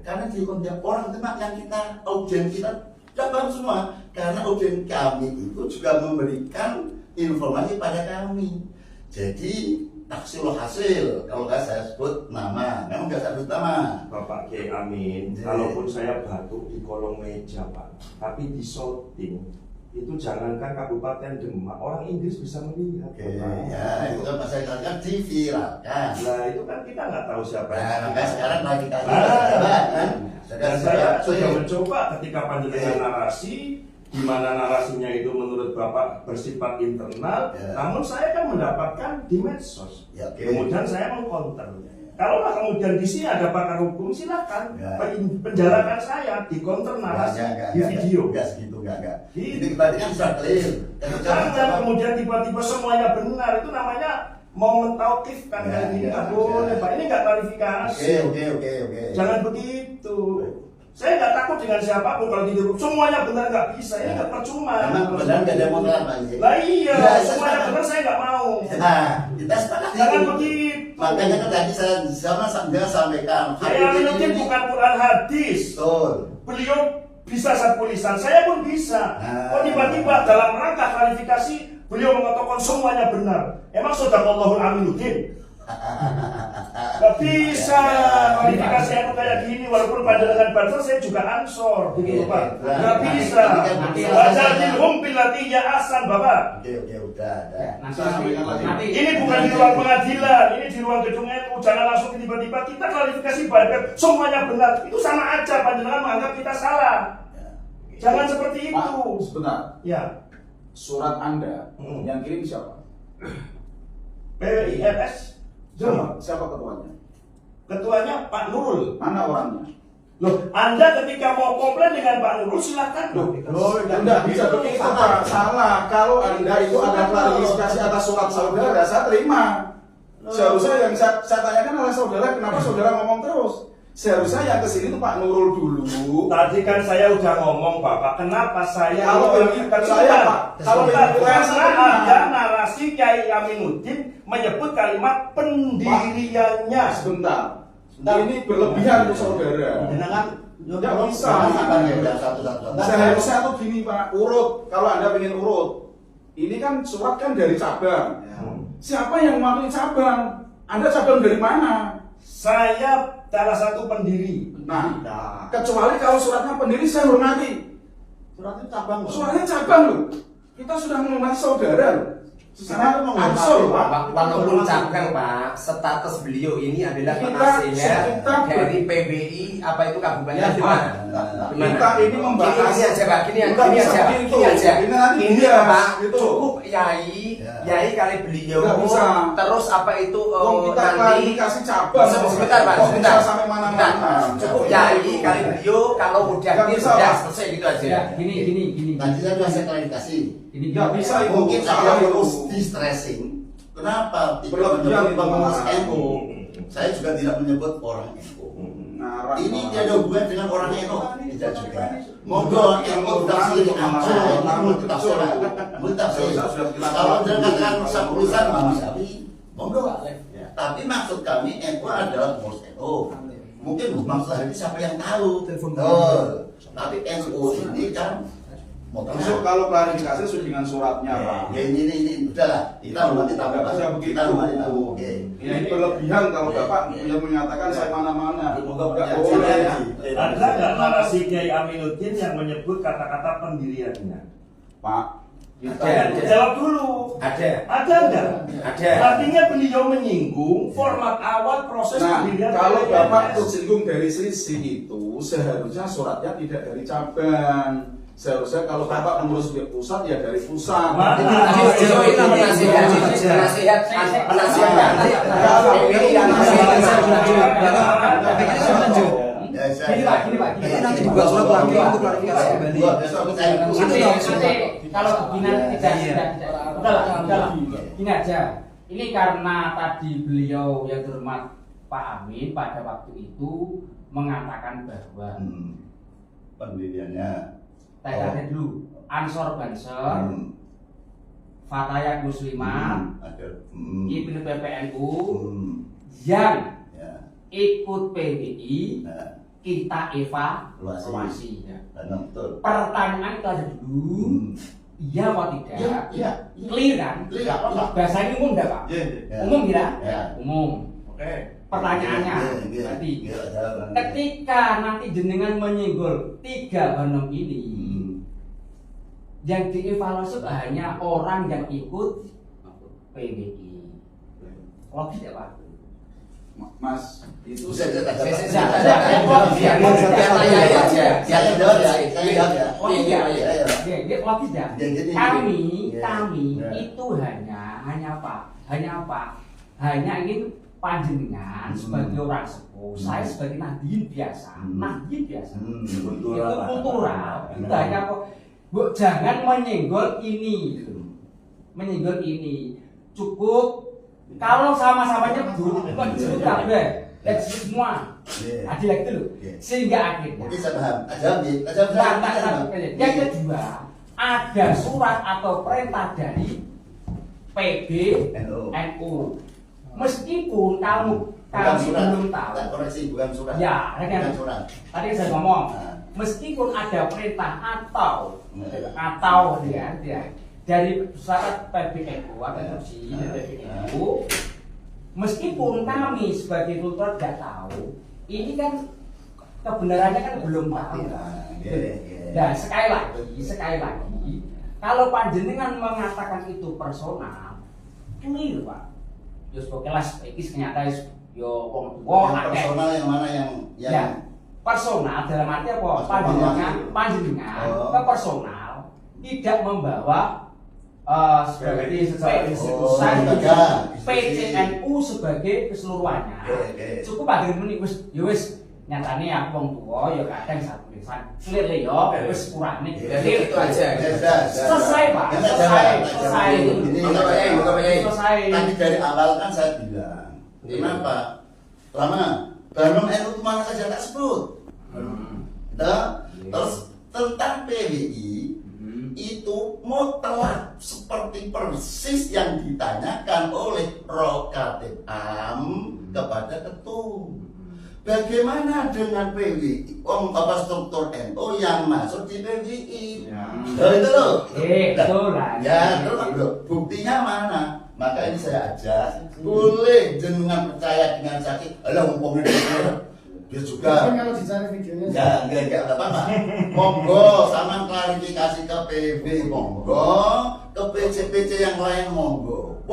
Karena di konten orang teman yang kita audien kita paham semua. Karena audien kami itu juga memberikan informasi pada kami. Jadi taksil hasil. Kalau nggak saya sebut nama, memang nggak saya sebut nama. Bapak Kiai Amin, kalaupun saya batuk di kolong meja Pak, tapi di shooting itu jangankan Kabupaten Demak, orang Inggris bisa melihat. Ya itu kan saya katakan diviralkan. Nah itu kan kita nggak tahu siapa. Nah, makanya sekarang lagi tanya kan. Dan saya sudah mencoba ketika panjenengan narasi, di mana narasinya itu menurut Bapak bersifat internal, namun saya kan mendapatkan di medsos. Kemudian saya mengkonter. Kalau kemudian di sini ada pakar hukum, silakan penjarakan saya di konter narasi di video. Enggak segitu, enggak. Ini tadi kan sudah clear. Jangan kemudian tiba-tiba semuanya benar, itu namanya mau mentauqif kan ini nggak boleh Pak, ini nggak klarifikasi. Oke. Jangan begitu. Saya nggak takut dengan siapapun kalau tidur semuanya benar, nggak bisa, ini nggak percuma. Emang benar nggak ada modal Pak? Lah iya, semuanya benar saya nggak mau. Nah, kita sepakat. Jangan begitu. Makanya kan tadi saya sampaikan. Saya Aminuddin bukan Quran hadis. Betul. Beliau bisa sapu lisan, saya pun bisa. Kok tiba-tiba dalam rangka klarifikasi beliau mengatakan semuanya benar. Emang Sadaqallahul Aminuddin? Gak bisa klarifikasi aku kayak gini, walaupun panjenengan banser saya juga ansor gitu Pak. Gak bisa. Wajadilhum billati ya asan Bapak. Oke, udah. Ini bukan di ruang pengadilan, ini di ruang gedung NU. Jangan langsung tiba-tiba kita klarifikasi baik semuanya benar. Itu sama aja panjenengan menganggap kita salah. Jangan seperti itu. Pak, sebentar. Ya. Surat Anda yang kirim siapa? PWI LS. Siapa ketuanya? Ketuanya Pak Nurul. Mana orangnya? Loh, Anda ketika mau komplain dengan Pak Nurul silakan. Enggak bisa begitu Pak. Salah. Kalau Anda itu ada klarifikasi atas surat saudara, saya terima. Seharusnya yang saya tanyakan adalah saudara, kenapa saudara ngomong terus? Seharusnya yang kesini itu Pak Nurul dulu. Tadi kan saya udah ngomong Bapak, kenapa saya kalau saya Pak, kalau karena ada narasi Kiai Aminuddin menyebut kalimat pendiriannya. Sebentar. Ini berlebihan untuk saudara. Tidak bisa. Seharusnya tuh gini Pak, urut. Kalau Anda ingin urut, ini kan surat kan dari cabang. Siapa yang mewakili cabang? Anda cabang dari mana? Saya salah satu pendiri. Nah, kecuali kalau suratnya pendiri saya hormati. Suratnya cabang loh. Suratnya cabang loh. Kita sudah menghormati saudara loh. Secara langsung, Pak. Walaupun cabang, Pak, status beliau ini adalah penasihat dari PBI apa itu kabupaten gimana? Kita ini membahas ini aja, Pak. Ini aja. Ini Pak. Cukup Yai kali beliau. Terus apa itu kita klarifikasi cabang. Sebentar, Pak. Sebentar. Sampai mana-mana. Cukup Yai kali beliau kalau udah selesai gitu aja. Gini. Tadi saya sudah klarifikasi. Ini Nggak bisa itu. Mungkin Salah ada itu. terus di stressing. Kenapa tidak Berlebihan menyebut itu, pengurus Pak. NU? Saya juga tidak menyebut orang NU. Ngarang. Ini tidak ada hubungan dengan orang NU. Tidak juga. Monggo NU tafsir apa? Multafsir. Kalau dia katakan urusan manusiawi, monggo. Tapi maksud kami NU adalah pengurus NU. Mungkin maksud hari siapa yang tahu. Tapi NU ini kan Maksud kalau klarifikasi sudah dengan suratnya, Pak. Ya ini udahlah. Kita hormati tamu. Kita hormati tamu. Ini berlebihan kalau Bapak yang menyatakan saya mana-mana. Nggak boleh. Ada nggak narasi Kiai Aminuddin yang menyebut kata-kata pendiriannya? Pak, Ada. Jawab dulu. Ada nggak? Ada. Artinya beliau menyinggung format awal proses nah, pendirian. kalau PPNS. Bapak tersinggung dari selisih itu, seharusnya suratnya tidak dari cabang. Seharusnya kalau Bapak mengurus di pusat ya dari pusat. Gini Pak, ini nanti dibuat surat lagi untuk klarifikasi kembali. Nanti kalau begini tidak. Udahlah. Ini aja. Ini karena tadi beliau yang terhormat Pak Amin pada waktu itu mengatakan bahwa pendiriannya. tadi dulu Ansor Banser, Fatayat Muslimah, Ibnu PPNU yang ikut PBI, kita evaluasi. Pertanyaan itu ada dulu, iya apa tidak? Iya. Clear kan? Bahasa ini umum enggak, Pak? Umum tidak? Umum. Oke. Pertanyaannya berarti ketika nanti jenengan menyinggol 3 honum ini, yang dievaluasi hanya orang yang ikut PBI. Logis ya, Pak? Mas, itu logis ya. Kami itu hanya apa? Hanya ingin panjenengan sebagai orang sepuh, saya sebagai Nahdien biasa. Itu kultural. Itu hanya kok, Bu, jangan menyenggol ini. Cukup kalau sama-sama nyebut, kok disebut kabeh, disebut semua. Adil itu loh. Sehingga akhirnya. Mungkin saya paham. Yang kedua, ada surat atau perintah dari PBNU. Meskipun kami belum tahu. Koreksi, bukan surat. Ya, bukan surat. Tadi saya ngomong, meskipun ada perintah atau dari surat PBNU atau instruksi dari PBNU, meskipun kami sebagai kultur tidak tahu, ini kan kebenarannya kan belum tahu. Dan sekali lagi, kalau panjenengan mengatakan itu personal, clear, Pak. Yus kelas iki ternyata yo wong tuwa akeh. Personal yang mana yang ya, personal dalam arti apa? Panjenengan ke personal tidak membawa sebagai institusi PCNU sebagai keseluruhannya. Cukup ada muni wis nyatane aku wong tuwa ya kadang satu tulisan clear yo wis kurane. Itu aja. Selesai, Pak. Selesai. Tadi dari awal kan saya bilang, kenapa? Lama Banom NU mana saja tak sebut. Terus tentang PBI itu mutlak seperti persis yang ditanyakan oleh Rokatif Am kepada ketum. Bagaimana dengan PBI? Apa struktur NU yang masuk di PBI? Itu loh. Betul lah. Ya, terus buktinya mana? Maka ini saya ajak, boleh jenengan percaya dengan sakit. Alah, umpamanya dia juga. Kalau dicari videonya. Ya, enggak apa-apa. Monggo sama klarifikasi ke PB, monggo. ke PC-PC yang lain monggo.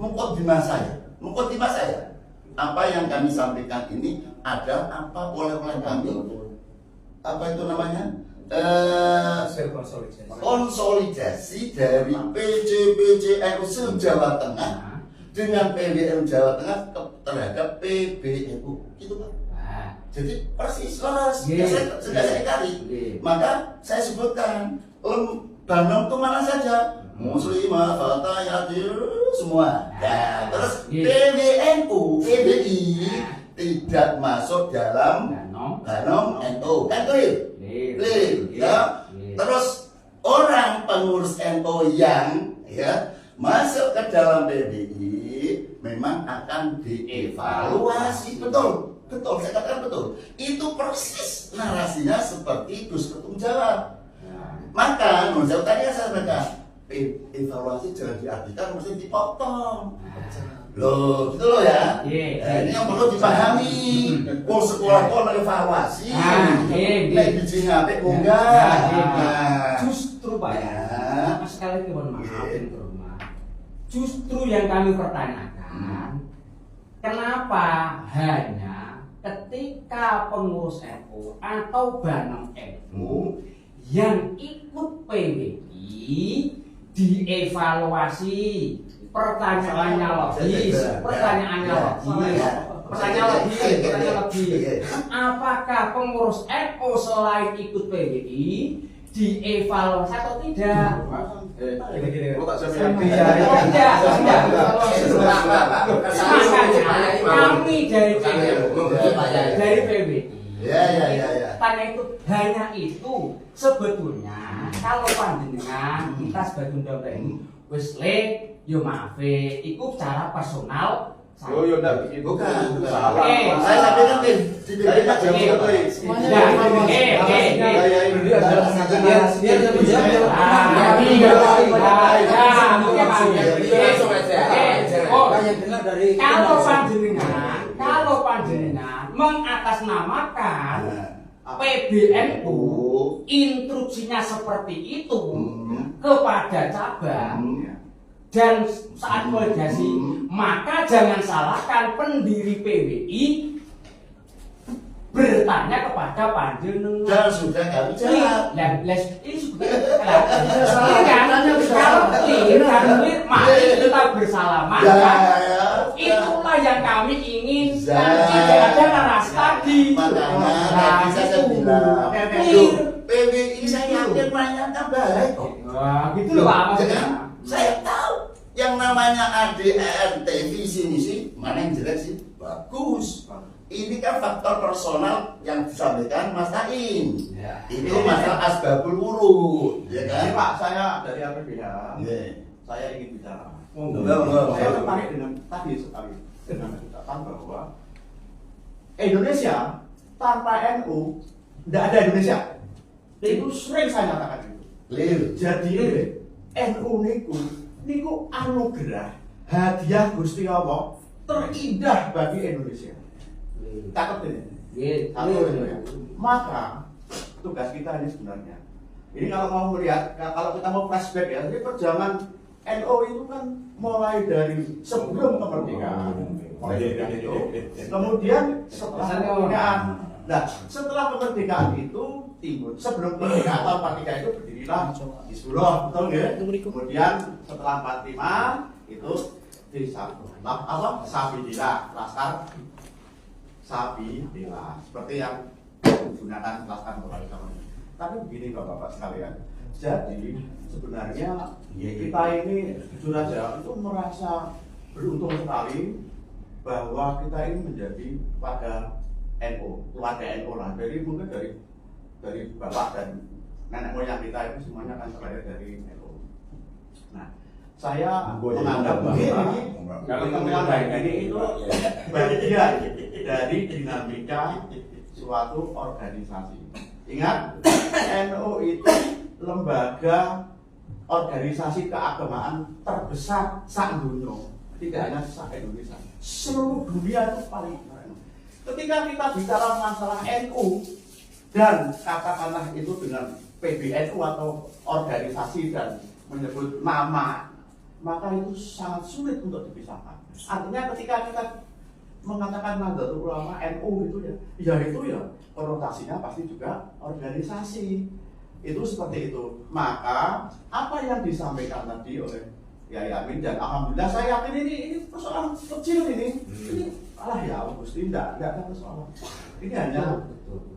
Mukadimah saya. Apa yang kami sampaikan ini ada apa oleh kami? Apa itu namanya? Konsolidasi dari PJ NU se-Jawa Tengah dengan PWN Jawa Tengah terhadap PBNU, gitu Pak. Jadi persis saya kali. Maka saya sebutkan Bandung itu mana saja, Muslimah, Fatayati, semua. Ya, terus PBI tidak masuk dalam Danong NU, kan clear? Ya. Terus orang pengurus NU yang masuk ke dalam PBI memang akan dievaluasi, betul, saya katakan betul. Itu persis narasinya seperti Gus Ketum Jawa. Maka menurut saya tadi saya sampaikan, evaluasi jangan diartikan mesti dipotong. Loh, gitu loh ya. Ini yang perlu dipahami. Sekolah mengevaluasi. Nek biji ngapik enggak. Justru Pak sekali lagi mohon maaf justru yang kami pertanyakan, kenapa hanya ketika pengurus NU atau Banong NU yang ikut PBI dievaluasi? Pertanyaannya logis. Apakah pengurus NU selain ikut PBI dievaluasi atau tidak? Kami dari PBI tanya itu hanya itu. Sebetulnya kalau panjenengan kita sebagai undang ini wis yo maaf, itu cara personal. Bukan. Saya sampaikan kalau panjenengan mengatasnamakan PBNU, instruksinya seperti itu kepada cabang dan saat koordinasi, maka jangan salahkan pendiri PBI bertanya kepada panjenengan. Dan sudah kami jawab. Ini sudah kalau clear, mari kita bersalaman. Itulah yang kami ingin. Tidak ada narasi tadi. Makanya saya bilang, PBI saya yakin menanyakan baik kok. Gitu loh Pak maksudnya. Saya tahu yang namanya ADRT visi misi mana yang jelek sih? Bagus. Ini kan faktor personal yang disampaikan Mas Tain. Itu masalah asbabul wurud, ya kan? Ini Pak, saya dari APBH. Saya ingin bicara. Saya tertarik dengan tadi sekali dengan ucapan bahwa Indonesia tanpa NU tidak ada Indonesia. Itu sering saya katakan itu. Jadi NU niku anugerah hadiah Gusti Allah terindah bagi Indonesia. Cakep ini. Maka tugas kita ini sebenarnya. Ini kalau mau melihat, kalau kita mau flashback ya, jadi perjuangan NU itu kan mulai dari sebelum kemerdekaan. Kemudian setelah kemerdekaan. Nah, setelah kemerdekaan itu timbul sebelum kemerdekaan tahun 43 itu berdirilah Hizbullah, betul nggak? Kemudian setelah 45 itu Sabilillah, Laskar Sabilillah, seperti yang menggunakan Laskar Moral. Tapi begini Bapak-bapak sekalian, jadi sebenarnya kita ini jujur saja itu merasa beruntung sekali bahwa kita ini menjadi pada NU, keluarga NU lah. Jadi mungkin dari bapak dan nenek moyang kita itu semuanya kan terlahir dari NU. Nah, saya menganggap bahwa kalau temuan baik ini itu bagian dari dinamika suatu organisasi. Ingat, NU itu lembaga organisasi keagamaan terbesar sak-dunia, tidak hanya sak-Indonesia, seluruh dunia itu paling keren. Ketika kita bicara masalah NU dan katakanlah itu dengan PBNU atau organisasi dan menyebut nama, maka itu sangat sulit untuk dipisahkan. Artinya ketika kita mengatakan Nahdlatul Ulama NU gitu ya itu ya konotasinya pasti juga organisasi. Itu seperti itu. Maka apa yang disampaikan tadi oleh Yai Amin, dan alhamdulillah saya yakin ini persoalan kecil ini. Ini ya Gusti, tidak ada persoalan. Ini hanya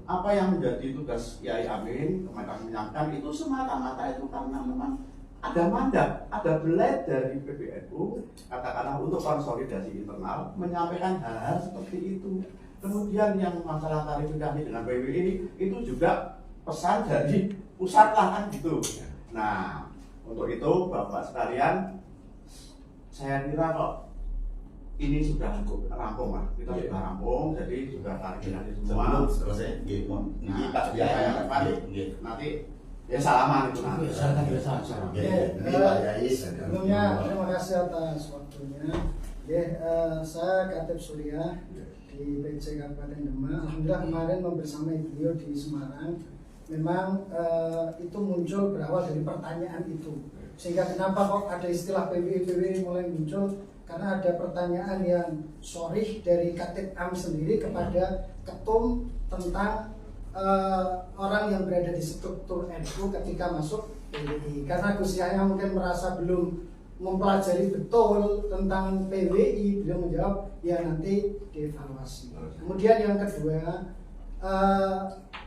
apa yang menjadi tugas Yai Amin kemarin menyampaikan itu semata-mata itu karena memang ada mandat, ada beled dari PBNU, katakanlah untuk konsolidasi internal, menyampaikan hal-hal seperti itu. Kemudian yang masalah klarifikasi dengan PWI itu juga pesan dari pusat lah kan gitu. Nah, untuk itu Bapak sekalian, saya kira kok ini sudah cukup rampung lah, kita sudah rampung, jadi sudah klarifikasi semua. Selesai, Nah, Pak Yai nanti ya salaman itu nanti. Sebelumnya terima kasih atas waktunya. Saya Katib Surya di PC Kabupaten Demak. Alhamdulillah kemarin membersamai beliau di Semarang. Memang itu muncul berawal dari pertanyaan itu. Sehingga kenapa kok ada istilah PWI mulai muncul? Karena ada pertanyaan yang sorih dari Katib Am sendiri kepada ketum tentang orang yang berada di struktur NU ketika masuk PWI. Karena Gus Yahya mungkin merasa belum mempelajari betul tentang PWI, beliau menjawab ya nanti dievaluasi. Kemudian yang kedua,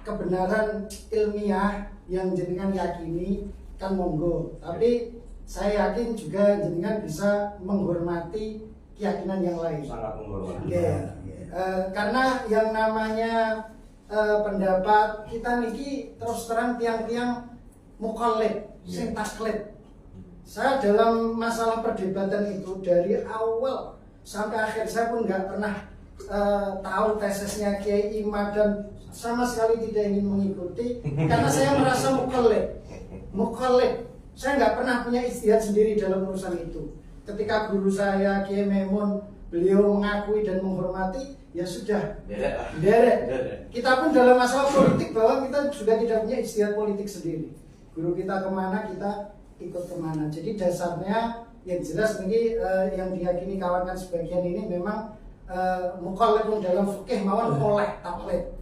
kebenaran ilmiah yang jenengan yakini kan monggo, tapi saya yakin juga jenengan bisa menghormati keyakinan yang lain. Sangat menghormati. Karena yang namanya pendapat kita niki terus terang tiang-tiang mukallid, sing taklid. Saya dalam masalah perdebatan itu dari awal sampai akhir saya pun nggak pernah tahu tesisnya Kiai Imad dan sama sekali tidak ingin mengikuti karena saya merasa mukallid. Saya nggak pernah punya ijtihad sendiri dalam urusan itu. Ketika guru saya Kiai Memun, beliau mengakui dan menghormati, ya sudah. Derek. Kita pun dalam masalah politik bahwa kita juga tidak punya ijtihad politik sendiri. Guru kita kemana kita ikut kemana. Jadi dasarnya yang jelas ini yang diyakini kawan-kawan sebagian ini memang mukallid dalam fikih mawon oleh taklid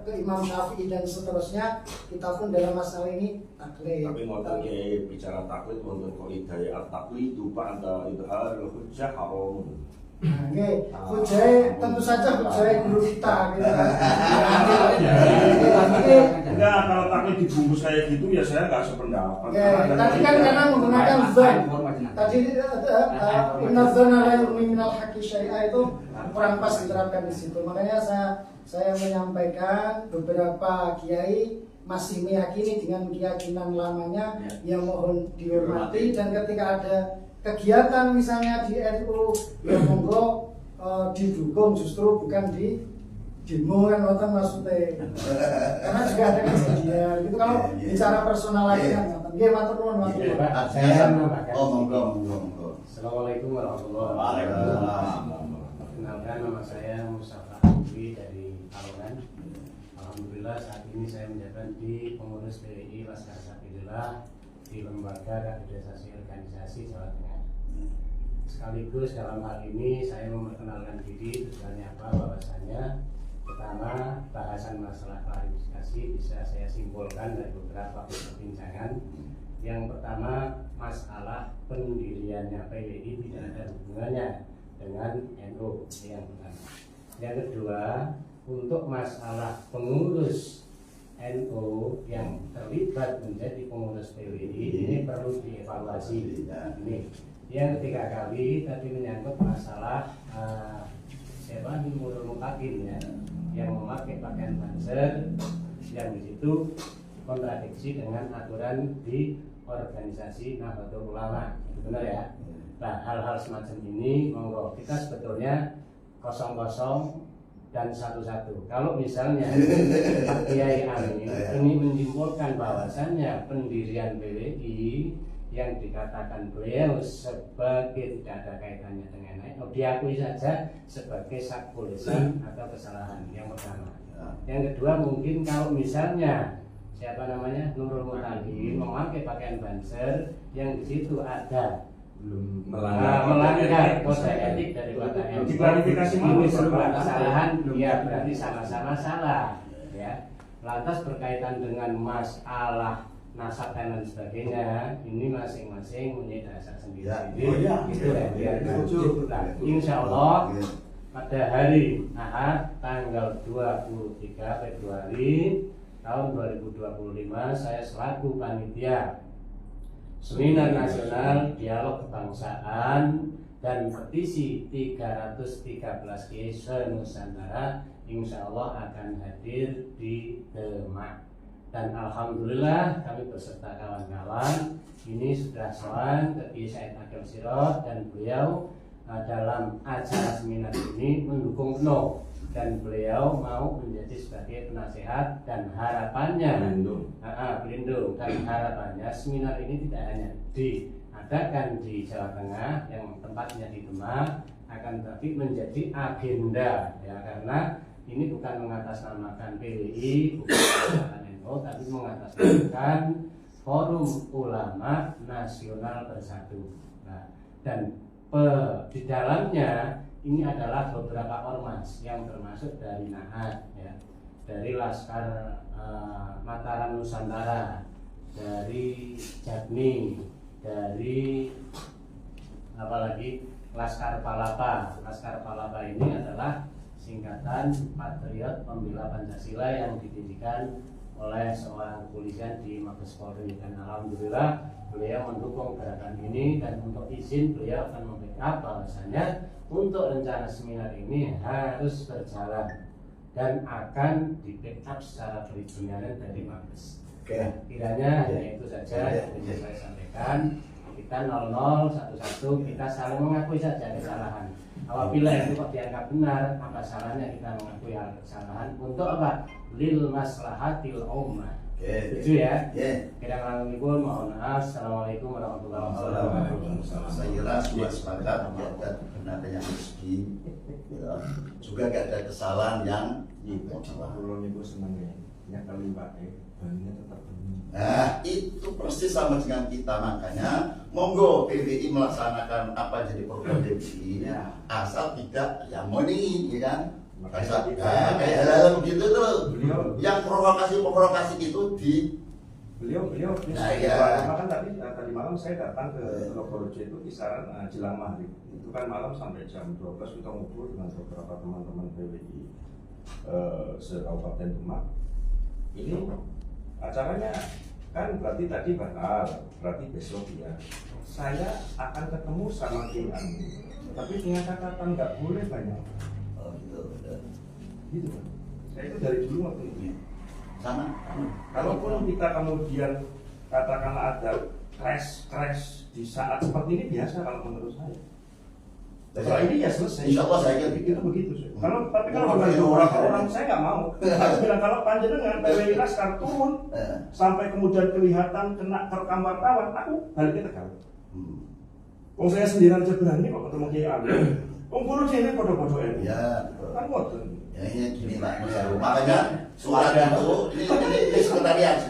ke Imam Syafi'i dan seterusnya, kita pun dalam masalah ini taklid. Tapi mau kayak bicara taklid, mau kok hidayah taklid lupa antara idhar hujjah haram. Oke, hujjah tentu saja hujjah guru kita gitu kan. Enggak, kalau taklid dibungkus kayak gitu ya saya nggak sependapat. Tadi kan karena menggunakan zon. Tadi inna zona la yughni minal haqqi syai'a itu kurang pas diterapkan di situ. Makanya saya menyampaikan beberapa kiai masih meyakini dengan keyakinan lamanya yang mohon dihormati, dan ketika ada kegiatan misalnya di NU yang monggo didukung, justru bukan di demo kan ngoten maksudnya. Karena juga ada kejadian gitu kalau bicara personal lagi kan ngoten. Nggih matur nuwun matur. Saya menambahkan. Monggo. Assalamualaikum warahmatullahi Waalaikumsalam. Perkenalkan, nama saya Mustafa Habibie dari Palongan. Alhamdulillah saat ini saya menjabat di pengurus PWI Laskar Sabilillah di Lembaga Kaderisasi Organisasi Jawa Tengah. Sekaligus dalam hal ini saya memperkenalkan diri, tujuannya apa, bahwasanya pertama bahasan masalah klarifikasi bisa saya simpulkan dari beberapa perbincangan. Yang pertama, masalah pendiriannya PWI tidak ada hubungannya dengan NU, yang pertama. Yang kedua, untuk masalah pengurus NU yang terlibat menjadi pengurus PWI ini perlu dievaluasi. Ini yang ketiga kali tadi menyangkut masalah Nurul Muqaddin ya, yang memakai pakaian banser yang di situ kontradiksi dengan aturan di organisasi Nahdlatul Ulama, benar ya? Nah, hal-hal semacam ini monggo kita sebetulnya 00 dan 11. Kalau misalnya Pak Kiai Amin ini menyimpulkan bahwasannya pendirian PWI yang dikatakan beliau sebagai tidak ada kaitannya dengan NU diakui saja sebagai sakul lisan atau kesalahan, yang pertama. Yang kedua, mungkin kalau misalnya siapa namanya Nurul Mutadin memakai pakaian banser yang di situ ada melanggar kode etik daripada MC. Diklarifikasi ini sebuah kesalahan, ya berarti sama-sama salah. Ya. Lantas berkaitan dengan masalah nasab dan lain sebagainya, ini masing-masing punya dasar sendiri. Gitu ya. Nah, insya Allah pada hari Ahad tanggal 23 Februari tahun 2025 saya selaku panitia Seminar Nasional Dialog Kebangsaan dan petisi 313 Kiai se-Nusantara insya Allah akan hadir di Demak. Dan alhamdulillah kami beserta kawan-kawan ini sudah sowan ke Kiai Said Agil Sirot, dan beliau dalam acara seminar ini mendukung penuh, dan beliau mau menjadi sebagai penasehat dan harapannya pelindung, dan harapannya seminar ini tidak hanya diadakan di Jawa Tengah yang tempatnya di Demak, akan tetapi menjadi agenda ya, karena ini bukan mengatasnamakan PWI, bukan mengatasnamakan NU, tapi mengatasnamakan Forum Ulama Nasional Bersatu. Nah, dan di dalamnya ini adalah beberapa ormas yang termasuk dari Nahat, ya, dari Laskar Mataram Nusantara, dari Jatni, dari apalagi Laskar Palapa. Laskar Palapa ini adalah singkatan Patriot Pembela Pancasila yang didirikan oleh seorang kepolisian di Mabes Polri, dan alhamdulillah beliau mendukung gerakan ini, dan untuk izin beliau akan membackup bahwasanya untuk rencana seminar ini harus berjalan dan akan di backup secara perizinan dari Mabes. Kiranya hanya itu saja yang bisa saya sampaikan. Kita 0011 kita saling mengakui saja kesalahan. Apabila itu dianggap benar, apa salahnya kita mengakui hal kesalahan untuk apa? Lil maslahatil ummah. Setuju ya? Kita langsung pun mohon maaf. Assalamualaikum warahmatullahi wabarakatuh. Saya kira sudah sepakat dan adanya rezeki, juga gak ada kesalahan yang Kalau nih gue seneng ya, ya kali pakai bahannya tetap bening. Nah, itu persis sama dengan kita, makanya monggo PWI melaksanakan apa jadi program PWI, asal tidak yang money, ya kan? Asal kayak hal-hal begitu tuh. Yang provokasi itu di Beliau nah, ya. kan tadi malam saya datang ke Lokorejo itu kisaran jelang maghrib. Itu kan malam sampai jam 12 kita ngobrol dengan beberapa teman-teman PWI se-Kabupaten Demak. Ini acaranya kan berarti tadi bakal, berarti besok ya. Saya akan ketemu sama Kiai Amin, tapi dengan catatan nggak boleh banyak. Oh gitu. Gitu kan? Saya itu dari dulu waktu itu. Sama. Kalaupun kita kemudian katakanlah ada crash di saat seperti ini biasa kalau menurut saya. Setelah ini ya selesai. Insya Allah saya kira itu begitu. Tapi kalau ada orang saya nggak mau. Aku bilang kalau panjenengan PWI Laskar turun sampai kemudian kelihatan kena terekam wartawan, aku balik ke Tegal. Wong saya sendirian aja berani kok ketemu Kiai Amin. Wong kulo dhewe padha-padha ini. Ya, kan ngoten. Ya ini gini Pak, makanya surat itu ini sekretariat.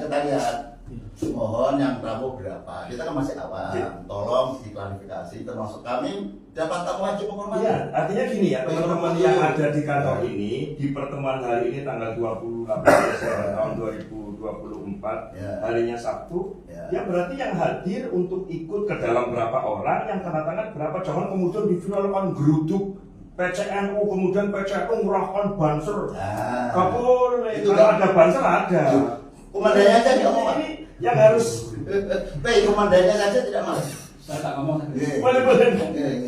Mohon yang Prabowo berapa? Kita kan masih awam. Tolong diklarifikasi, termasuk kami dapat tamu wajib menghormati. Iya, artinya gini ya, teman-teman yang ada di kantor ini di pertemuan hari ini tanggal 28 Desember tahun 2024, harinya Sabtu, ya berarti yang hadir untuk ikut ke dalam berapa orang, yang tanda tangan berapa, jangan kemudian diviralkan geruduk PCNU, kemudian PCNU ngerahkan banser. Gak boleh, kalau ada banser ada. Komandannya aja tidak mau. Ini yang harus. Komandannya saja tidak mau. Saya tak ngomong. Boleh.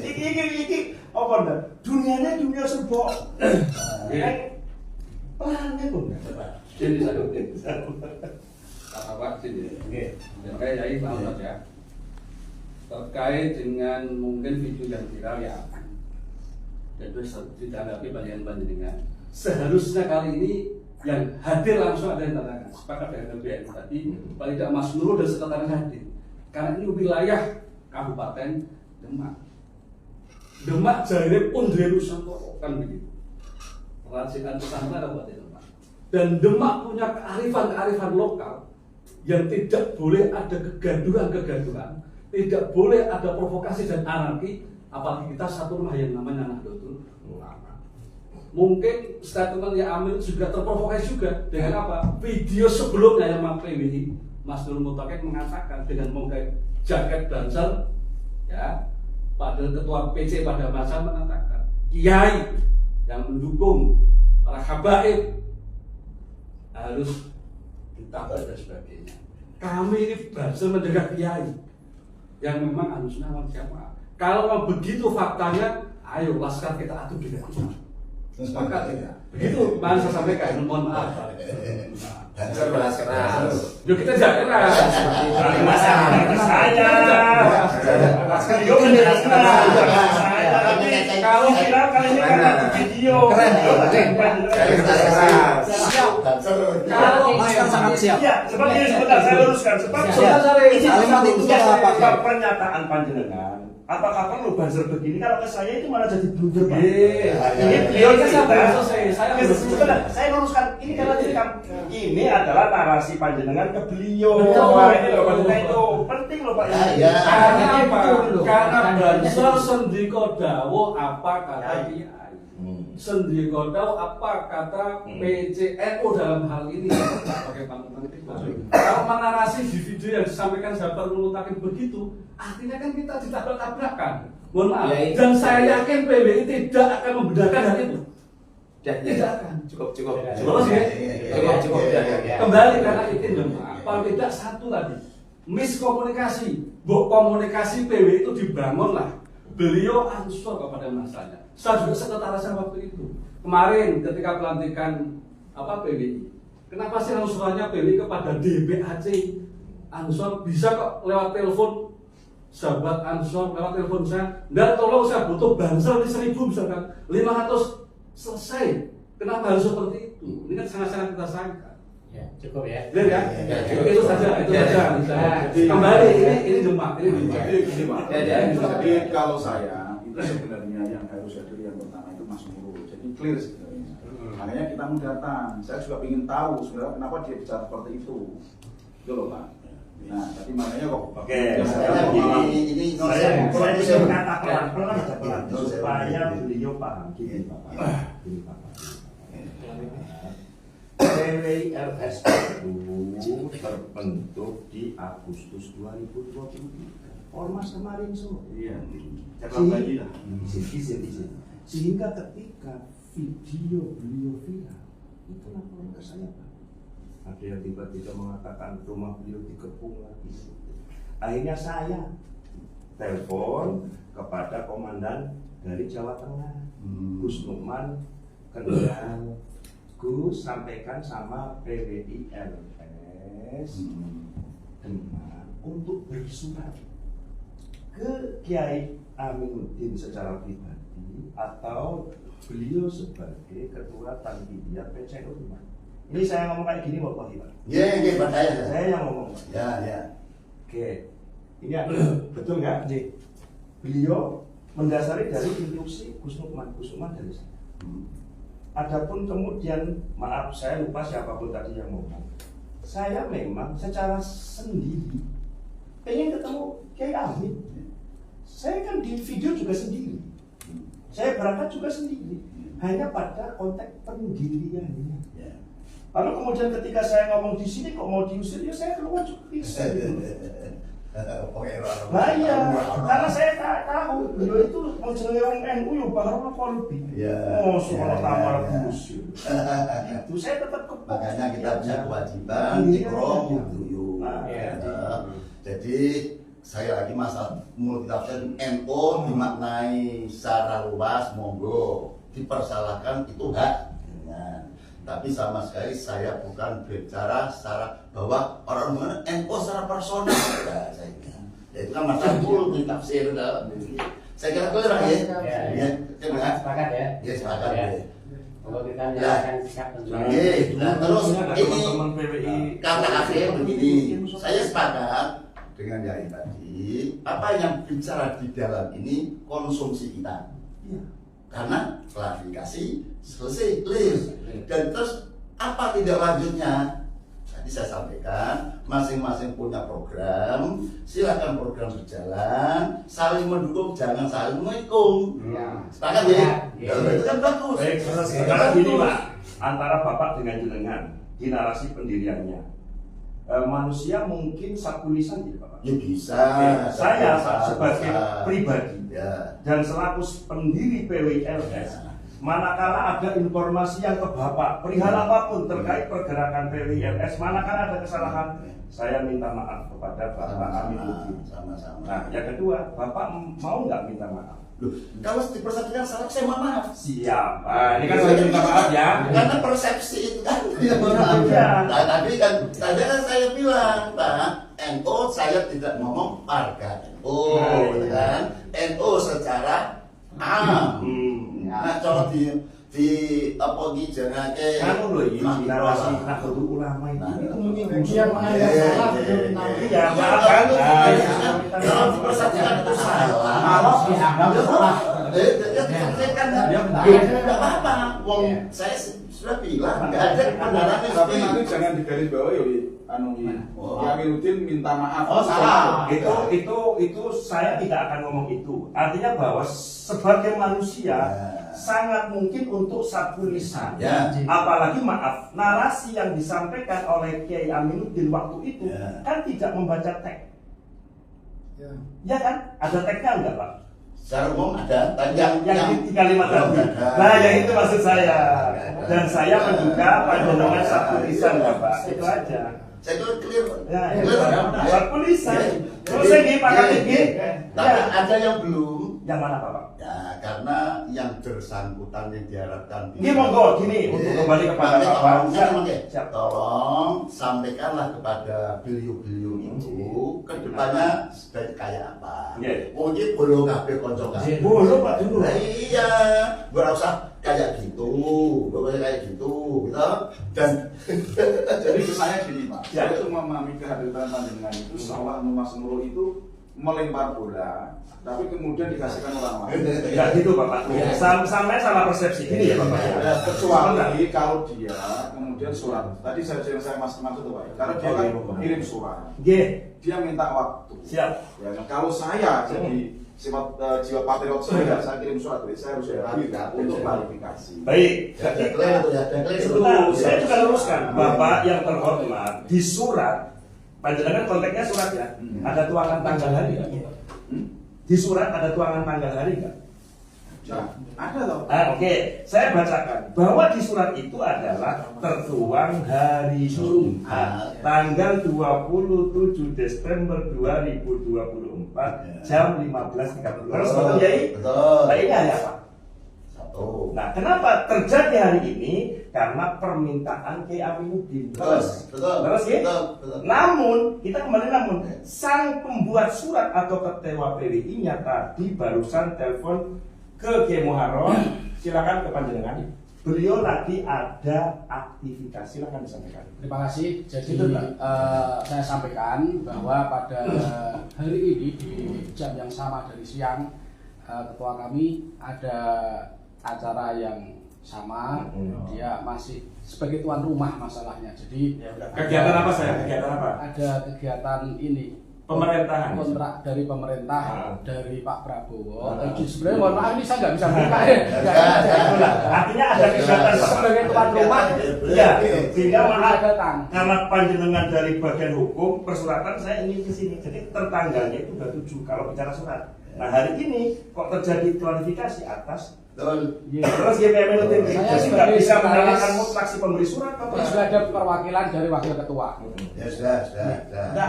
Iki apa dah? Dunianya dunia serba. Pelannya tuh. Jadi satu. Apa sini? Oke, jadi Pak ya. Terkait dengan mungkin video yang viral ya. Dan itu ditanggapi panjenengan. Seharusnya kali ini yang hadir langsung ada yang tantangan. Sepakat dengan LBN tadi, paling tidak Mas Nurul dan sekretaris hadir. Karena ini wilayah Kabupaten Demak. Demak jari Undre Nusantara kan begitu. Racikan Nusantara Kabupaten Demak. Dan Demak punya kearifan lokal yang tidak boleh ada kegaduhan, tidak boleh ada provokasi dan anarki, apalagi kita satu rumah yang namanya Nahdlatul Ulama. Mungkin statement yang Amir juga terprovokasi juga dengan apa? Video sebelumnya yang PWI Mas Nur Mutakin mengatakan dengan memakai jaket Banser, ya, padahal ketua PC pada masa mengatakan kiai yang mendukung para habaib harus ditabrak dan sebagainya. Kami ini Banser menjaga kiai yang memang Ahlussunnah wal Jamaah. Kalau begitu faktanya, ayo laskar kita adu dengan Ahmad. Sepakat ya. Begitu Mas saya sampaikan, mohon maaf. Banser keras keras. Yuk kita jangan keras. Beliau keras keras. Kalau viral kali ini karena video. Keren. Kalau sangat siap. Ya, seperti sebentar saya luruskan. Sebentar pernyataan panjenengan. Apakah perlu buzzer begini? Kalau ke saya itu malah jadi blunder, Pak. Ini beliau cerita. Saya luruskan. Ini karena ini adalah narasi panjenengan ke beliau. Ini loh, panjenengan itu penting loh, Pak. Karena apa? Karena Banser sendiko dawo apa kata kiai. Sendiko dawo apa kata PCNU dalam hal ini. Pakai panutan itu. Kalau menarasi di video yang disampaikan Zabar Mutakin begitu, artinya kan kita ditabrak-tabrakan. Mohon maaf. Dan saya yakin PWI tidak akan membedakan hal itu. Tidak akan. Cukup. Kembali karena itu paling tidak satu tadi miskomunikasi. Komunikasi PWI itu dibangun lah. Beliau ansur kepada masanya. Saya juga sekretarisnya waktu itu. Kemarin ketika pelantikan PWI, kenapa sih ansurannya PWI kepada DBAC? Ansor bisa kok lewat telepon, sahabat Ansor lewat telepon saya. Dan tolong saya butuh Banser di 1000 misalkan 500 selesai. Kenapa harus seperti itu? Ini kan sangat-sangat kita sangka. Ya, cukup ya. Ya. Itu saja. Kembali ini Demak. Jadi kalau saya itu sebenarnya yang harus hadir yang pertama itu Mas Nurul. Jadi clear sebenarnya. Makanya kita mau datang. Saya juga ingin tahu sebenarnya kenapa dia bicara seperti itu. Itu loh, Pak. Nah, tapi makanya kok. Oke. Ini Saya bisa berkata pelan-pelan supaya beliau paham. Gini, Bapak. PWILS itu terbentuk di Agustus 2023. Ormas kemarin semua. Iya. Sehingga ketika video beliau viral, itu laporan ke saya, Pak. Ada yang tiba-tiba mengatakan rumah beliau dikepung lagi. Akhirnya saya telepon kepada komandan dari Jawa Tengah, Gus Nukman Kendal. Gus sampaikan sama PWILS Demak untuk bersurat ke Kiai Aminuddin secara pribadi atau beliau sebagai ketua Tanfidiyah PCNU Demak. Ini saya ngomong kayak gini Bapak Pak. Iya, percaya. Saya yang ngomong. Ya. Oke. Ini betul nggak? Beliau mendasari dari instruksi Gus Nukman dari saya. Adapun kemudian, maaf saya lupa siapapun tadi yang ngomong. Saya memang secara sendiri pengen ketemu Kiai Amin. Saya kan di video juga sendiri. Saya berangkat juga sendiri. Hanya pada konteks pendiriannya. Lalu kemudian ketika saya ngomong di sini kok mau diusir, ya saya keluar juga bisa. Nah iya, karena saya tahu beliau itu mau jenenge wong NU yo bahkan kolbi. Oh, soal tamar bus. Itu saya tetap kepak. Makanya kita punya kewajiban ikrom dulu. Jadi saya lagi masalah multitafsir NU dimaknai secara luas, monggo dipersalahkan itu hak. Tapi sama sekali saya bukan bicara secara bahwa orang mengenai NU secara personal. Ya, saya kira. Ya, itu kan masalah multi tafsir. Saya kira itu lah ya. Sepakat ya. Ya sepakat ya. Kalau kita menyalahkan sikap tentunya. Nah, terus ini teman PWI kata akhir begini. Saya sepakat dengan yang tadi. Apa yang bicara di dalam ini konsumsi kita. Karena klarifikasi selesai clear. Dan terus apa tindak lanjutnya? Tadi saya sampaikan, masing-masing punya program, silakan program berjalan, saling mendukung, jangan saling mengikung. Sepakat ya? Itu kan bagus. Baik, sekarang gini Pak, antara Bapak dengan jenengan di narasi pendiriannya, manusia mungkin satu lisan tidak Bapak? Ya bisa. Saya bisa, sebagai bisa. pribadi dan selaku pendiri PWLS, manakala ada informasi yang ke Bapak perihal apapun terkait pergerakan PWLS, manakala ada kesalahan, saya minta maaf kepada Bapak Aminuddin. Sama-sama. Nah, yang kedua, Bapak mau nggak minta maaf? Loh, kalau dipersepsikan salah, saya mohon maaf. Siap. Ini kan saya minta maaf ya. Karena persepsi itu kan dia mohon maaf. Nah, tadi kan saya bilang, Pak, NU saya tidak ngomong warga NU, kan? NU secara am. Nah, kalau di apa ki jenenge kan lho iki narasi Nahdlatul Ulama itu menyinggung yang menganggap salah iya kan kalau dipersepsikan itu salah. Kalau dianggap salah. Tidak apa-apa. Wong saya sudah bilang nggak ada kebenaran yang Tapi nanti jangan digaris bawah ya, Aminuddin minta maaf. Oh salah. Itu saya tidak akan ngomong itu. Artinya bahwa sebagai manusia sangat mungkin untuk satu lisan. Apalagi maaf, narasi yang disampaikan oleh Kiai Aminuddin waktu itu kan tidak membaca teks. Ya kan? Ada teksnya enggak, Pak? Secara umum ada, yang di kalimat tadi. Nah, yang itu maksud saya. Dan saya menduga panjenengan satu lisan, Bapak. Itu aja. Saya kira clear. Satu lisan. Terus saya gini, Pak Kati. Tapi ada yang belum. Yang mana, Bapak? Ya, karena yang bersangkutan yang diharapkan. Ini monggo, gini untuk kembali kepada Bapak. Tolong sampaikanlah kepada beliau-beliau itu kedepannya sebagai kayak apa. Mungkin belum kabeh konco kabeh. Belum Pak dulu. Iya, nggak usah kayak gitu, pokoknya kayak gitu, gitu. Dan jadi saya gini Pak, saya itu memahami kehadiran panjenengan itu seolah Mas Nurul itu melempar bola, tapi kemudian dikasihkan orang lain. Tidak gitu Bapak. Sampai salah persepsi ini ya Bapak. Kecuali kalau dia kemudian surat. Tadi saya maksud itu Pak. Karena dia kan kirim surat. Dia minta waktu. Siap. Ya, kalau saya jadi sifat jiwa patriot saya kirim surat, saya harus untuk klarifikasi. Baik. Saya juga luruskan Bapak yang terhormat di surat. Panjenengan konteksnya surat ya. Ada tuangan tanggal hari nggak? Di surat ada tuangan tanggal hari nggak? Ya, ada loh. Oke, saya bacakan bahwa di surat itu adalah tertuang hari Jumat tanggal 27 Desember 2024 jam 15.30. Terus betul ya? Betul. Nah ini hari apa? Nah, kenapa terjadi hari ini? Karena permintaan Kiai Aminuddin. Terus ya? Namun, kita kembali sang pembuat surat atau ketua PWI-nya tadi barusan telepon ke Kiai Muharram. Silakan ke panjenengan. Beliau tadi ada aktivitas, silakan disampaikan. Terima kasih. Jadi saya sampaikan bahwa pada hari ini di jam yang sama dari siang, ketua kami ada acara yang sama, dia masih sebagai tuan rumah masalahnya. Jadi kegiatan apa saya? Kegiatan apa? Ada kegiatan ini pemerintahan, kontrak dari pemerintah dari Pak Prabowo. Sebenarnya mohon maaf ini saya nggak bisa buka artinya ada kegiatan sebagai tuan rumah. Ya, sehingga maaf karena panjenengan dari bagian hukum persuratan saya ingin ke sini. Jadi tertanggalnya itu sudah 7 kalau bicara surat. Nah hari ini kok terjadi klarifikasi atas terus GPM itu nggak bisa menyalahkan mutlak si pemberi surat apa? Sudah ada perwakilan dari wakil ketua. Ya sudah.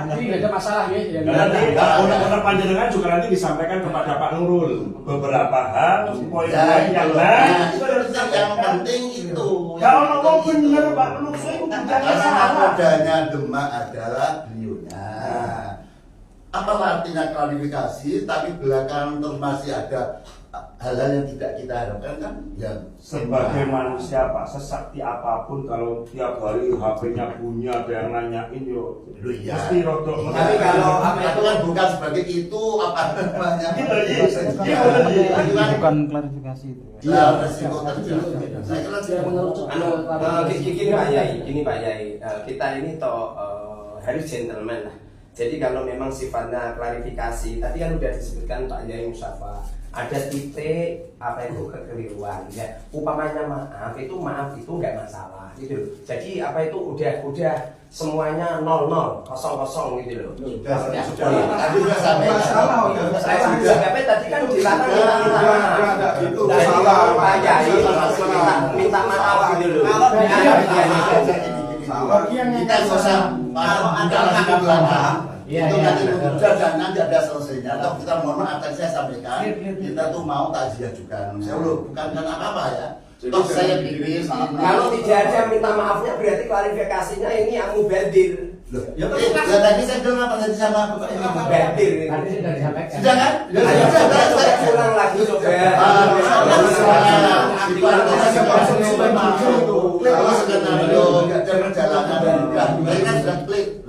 Jadi nggak ada masalah ya. Nanti undang-undang panjenengan juga nanti disampaikan kepada Pak Nurul beberapa hal poin-poin yang lain. Yang penting itu. Kalau ngomong bener Pak Nurul itu bukan salah. Adanya Demak adalah beliaunya. Apa artinya klarifikasi? Tapi belakangan terus masih ada hal-hal yang tidak kita harapkan kan ya sebagai manusia Pak, sesakti apapun kalau tiap hari HP-nya bunyi ada yang nanyain yo iya. mesti rodok. Tapi kalau apa itu kan bukan sebagai itu apa namanya? Bukan klarifikasi itu. Iya, resiko terjadi. Saya kira menurut gini Pak Yai, kita ini toh harus gentleman lah. Jadi kalau memang sifatnya klarifikasi, tadi kan udah disebutkan Pak Yai Mustafa, ada titik apa itu kekeliruan ya. Umpamanya maaf itu nggak masalah gitu. Jadi apa itu udah semuanya 00 00 gitu loh. Tadi sudah sampai Saya sampai tadi kan dilarang itu dari salah. Pak Yai minta maaf gitu loh. kita usah ada di belakang. Itu nanti udah dan nanti ada selesainya. Atau kita mohon maaf tadi saya sampaikan kita tuh mau takziah juga. Saya bukan karena apa ya. Toh saya pikir kalau tidak ada minta maafnya berarti klarifikasinya ini mubadir. Ya tadi saya bilang apa tadi sama Bapak ini mubadir. Tadi sudah disampaikan. Sudah kan? Saya ulang lagi coba. Itu artinya kalau skenario perjalanan mereka kan sudah klik.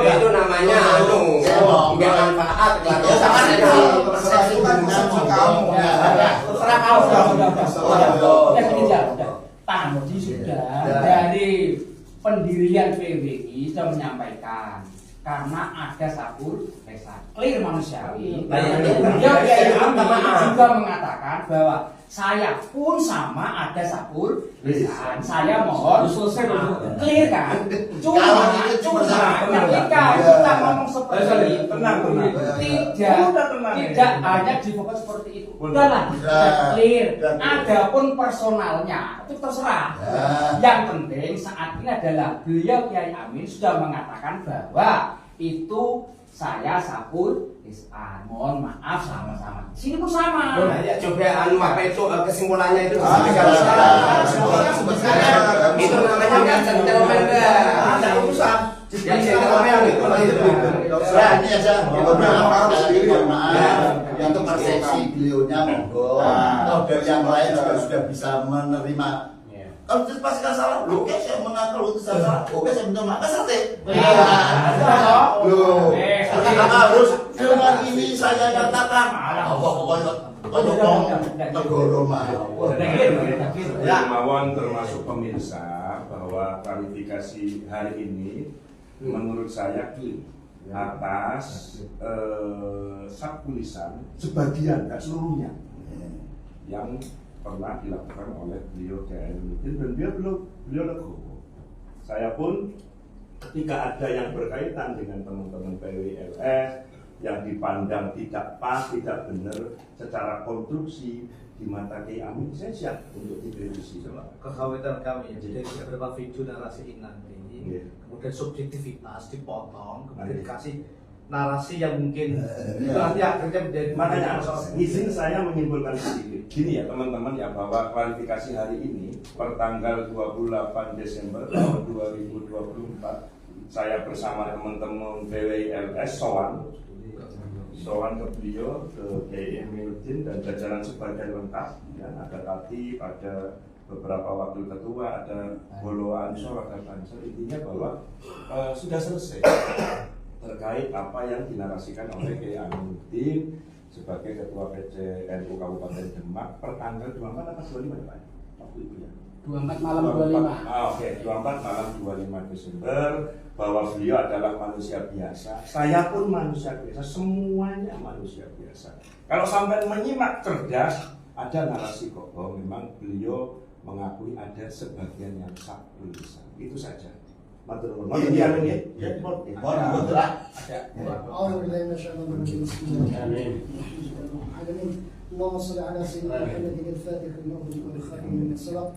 Itu namanya nggak manfaat. Persepsi kamu. Terserah kau. Tadi sudah dari pendirian PWI sudah menyampaikan karena ada sabur lesan clear manusiawi. Beliau juga mengatakan bahwa saya pun sama ada sabur lesan. Saya mohon clear kan. Cuma ketika kita ngomong seperti itu tidak hanya difokus seperti itu. Udahlah, clear. Adapun personalnya itu terserah. Yang penting saat ini adalah beliau Kiai Amin sudah mengatakan bahwa itu saya sabur lisan. Mohon maaf sama-sama. Sini pun sama. Ya coba apa itu kesimpulannya itu. Itu namanya nggak gentleman dah. Ada urusan. Yang gentleman itu. Nah, ini aja beberapa maaf untuk persepsi beliaunya monggo. Atau dari yang lain juga sudah bisa menerima. Kalau dipastikan salah, oke saya mengaku itu salah, oke saya minta maaf, sate. Loh, harus dengan ini saya nyatakan, negoro mawon. Mawon termasuk pemirsa bahwa klarifikasi hari ini menurut saya clear atas sabkulisan sebagian, tak seluruhnya yang pernah dilakukan oleh beliau Kiai Aminuddin dan beliau legowo. Saya pun ketika ada yang berkaitan dengan teman-teman PWLS yang dipandang tidak pas, tidak benar secara konstruksi di mata Kiai Amin, saya siap untuk dikritisi. Kekhawatiran kami, jadi beberapa video narasi ini nanti, kemudian subjektivitas dipotong, kemudian dikasih narasi yang mungkin itu nanti akhirnya menjadi makanya izin saya menyimpulkan sedikit gini ya teman-teman ya, bahwa klarifikasi hari ini pertanggal 28 Desember tahun 2024 saya bersama teman-teman PWLS sowan ke beliau, ke Kiai Aminuddin dan jajaran sebagian lengkap ya, ada Tati, ada beberapa wakil ketua, ada Bolo Ansor, ada Pansel. Intinya bahwa sudah selesai terkait apa yang dinarasikan oleh Kiai Aminuddin sebagai Ketua PCNU Kabupaten Demak pertanggal 24 atau 25 ya Pak? Waktu itu ya? 24 malam 25. Oke, 24 malam 25 Desember bahwa beliau adalah manusia biasa. Saya pun manusia biasa, semuanya manusia biasa. Kalau sampai menyimak cerdas, ada narasi kok bahwa memang beliau mengakui ada sebagian yang sabul lisan. Itu saja. Matur nuwun. Iya, ya. Ya, betul. Ada. اللهم صل على سيدنا محمد الفاتح المغلق والخاتم من السبق.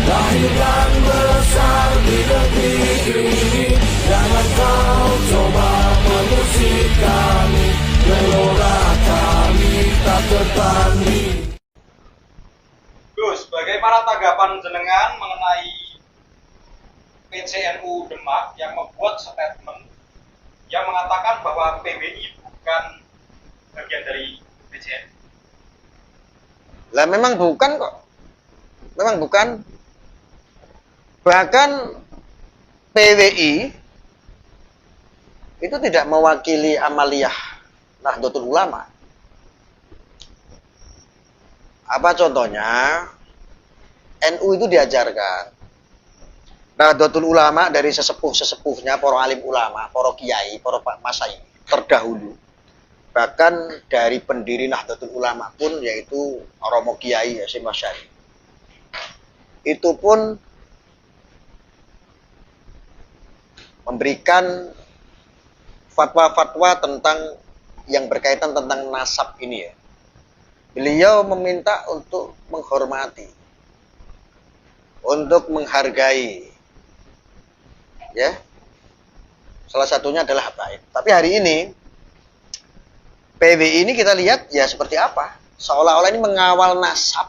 Lahir dan besar di negeri ini, jangan kau coba mengusir kami, gelora kami tak tertanding. Gus, bagaimana tanggapan jenengan mengenai PCNU Demak yang membuat statement yang mengatakan bahwa PBI bukan bagian dari PCN. Lah memang bukan kok. Memang bukan. Bahkan PWI itu tidak mewakili amaliyah Nahdlatul Ulama. Apa contohnya? NU itu diajarkan Nahdlatul Ulama dari sesepuh-sesepuhnya, para alim ulama, para kiai, para masyayikh terdahulu. Bahkan dari pendiri Nahdlatul Ulama pun, yaitu Romo Kiai Hasyim Asy'ari, itu pun memberikan fatwa-fatwa tentang yang berkaitan tentang nasab ini ya. Beliau meminta untuk menghormati, untuk menghargai, ya. Salah satunya adalah habaib. Tapi hari ini PBI ini kita lihat ya seperti apa? Seolah-olah ini mengawal nasab,